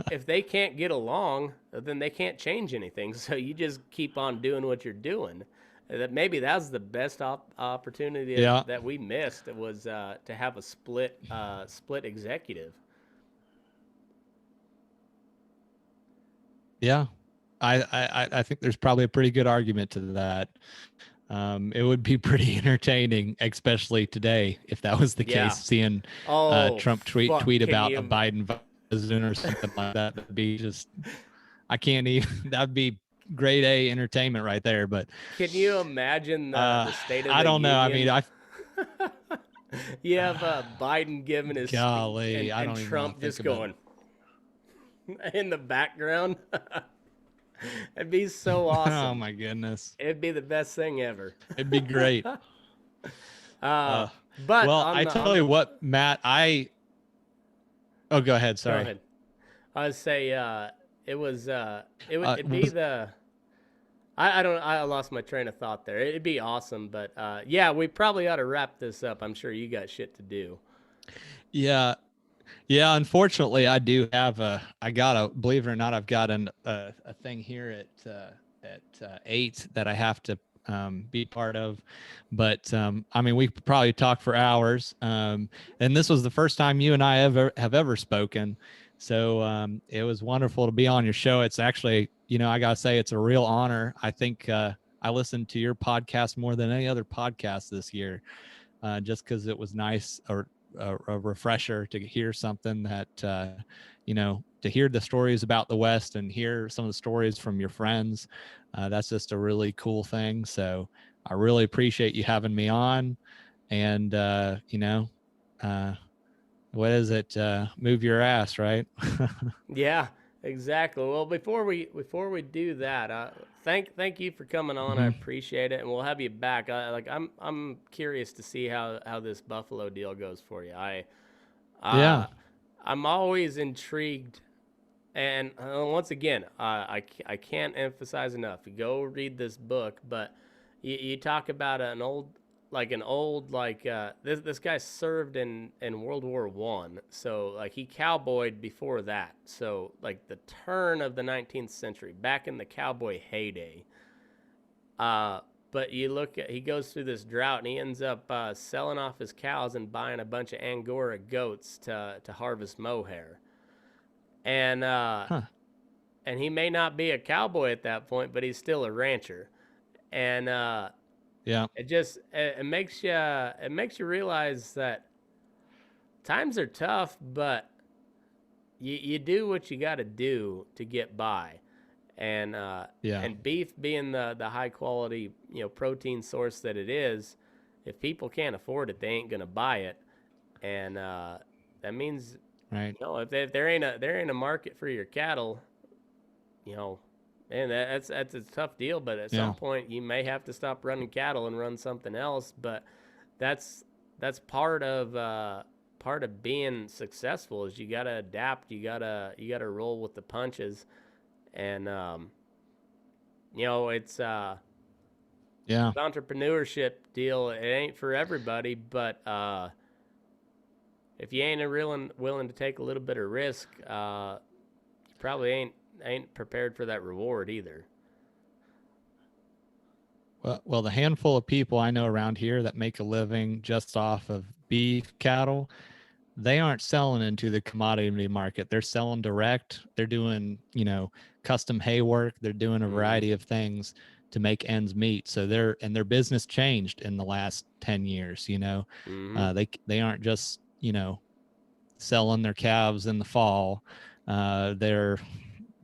if they can't get along, then they can't change anything. So you just keep on doing what you're doing. That maybe that's the best opportunity Yeah. that we missed, was to have a split executive. Yeah. I think there's probably a pretty good argument to that. It would be pretty entertaining, especially today, if that was the case. Yeah. Seeing Oh Trump fuck! tweet Can about a you Biden president or something like that. That'd be just, I can't even. That'd be grade A entertainment right there. But can you imagine the State of I the don't know. I mean, Union? I You have Biden giving his speech, golly, I and don't even want Trump to think just about. going in the background. It'd be so Oh awesome. my goodness, It'd be the best thing ever. it'd be great. uh, Uh, but well, on I the tell you what, Matt. Oh, go ahead. go Sorry. ahead. I would say it'd be Was the I don't I lost my train of thought there. It'd be awesome, but yeah, we probably ought to wrap this up. I'm sure you got shit to do. yeah. Yeah, unfortunately, I do have I got a, believe it or not, I've got a thing here at 8 that I have to be part of. But I mean, we could probably talk for hours. And this was the first time you and I have ever spoken. So it was wonderful to be on your show. It's actually, I gotta say, it's a real honor. I think I listened to your podcast more than any other podcast this year, just because it was nice, or a refresher to hear something that to hear the stories about the West and hear some of the stories from your friends. That's just a really cool thing. So I really appreciate you having me on. And uh, what is it? Move your ass, right? Yeah, exactly. Well, before we do that, thank you for coming on. I Hmm. appreciate it, and we'll have you back. I'm curious to see how this Buffalo deal goes for you. Yeah. Uh, I'm always intrigued, and once again, I can't emphasize enough. Go read this book, but you talk about this guy served in World War I, so like he cowboyed before that, so like the turn of the 19th century, back in the cowboy heyday. uh but you look at, he goes through this drought, and he ends up selling off his cows and buying a bunch of Angora goats to harvest mohair. and uh Huh. and he may not be a cowboy at that point, but he's still a rancher. And Yeah. it makes you realize that times are tough, but you do what you got to do to get by. And Yeah. and beef being the high quality protein source that it is, if people can't afford it, they ain't gonna buy it. And that means, Right. if there ain't a market for your cattle, you know, man, that's a tough deal. But at some Yeah. point, you may have to stop running cattle and run something else. But that's that's part of being successful, is you gotta adapt. You gotta roll with the punches. And it's Yeah. entrepreneurship deal. It ain't for everybody, but if you ain't willing to take a little bit of risk, you probably ain't prepared for that reward either. Well, the handful of people I know around here that make a living just off of beef cattle, they aren't selling into the commodity market. They're selling direct. They're doing, custom hay work. They're doing a Mm-hmm. variety of things to make ends meet. So their business changed in the last 10 years. They aren't just, selling their calves in the fall. They're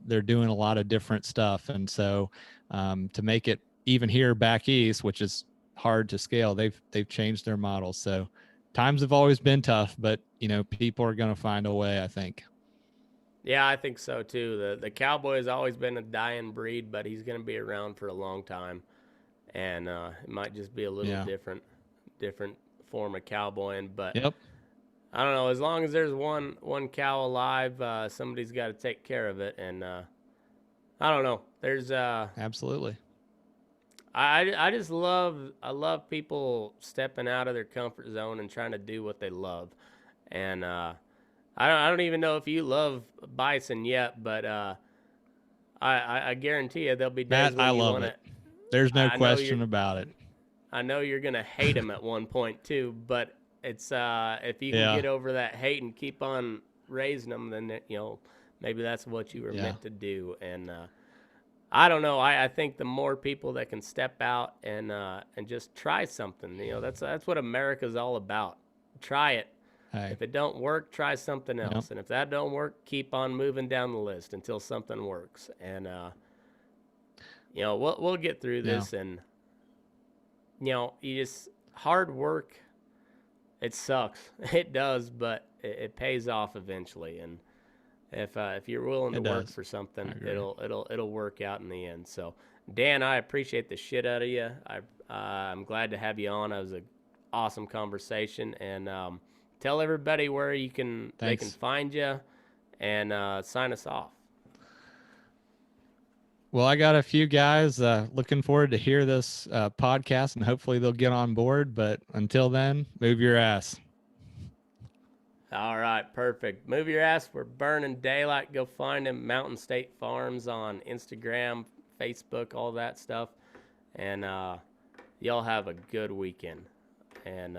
doing a lot of different stuff. And so to make it even here back east, which is hard to scale, they've changed their models. So times have always been tough, but people are going to find a way, I think. Yeah, I think so too. The cowboy has always been a dying breed, but he's going to be around for a long time, and it might just be a little different form of cowboying. But Yep. I don't know. As long as there's one cow alive, somebody's got to take care of it, and I don't know. There's Absolutely. I just love people stepping out of their comfort zone and trying to do what they love, and I don't even know if you love bison yet, but I guarantee you there'll be days Matt, when I you love want it. to. There's no question about it. I know you're gonna hate them at one point too, but it's if you can get over that hate and keep on raising them, then maybe that's what you were meant to do. And I don't know. I think the more people that can step out and just try something, that's what America's all about. Try it. Hey. If it don't work, try something else. And if that don't work, keep on moving down the list until something works. And we'll get through this. And you just hard work. It sucks. It does, but it pays off eventually. And if you're willing to work for something, it'll work out in the end. So, Dan, I appreciate the shit out of you. I'm glad to have you on. It was an awesome conversation. And tell everybody where they can find you, and sign us off. Well, I got a few guys looking forward to hear this podcast, and hopefully they'll get on board. But until then, move your ass. All right, perfect. Move your ass. We're burning daylight. Go find them, Mountain State Farms, on Instagram, Facebook, all that stuff. And y'all have a good weekend. And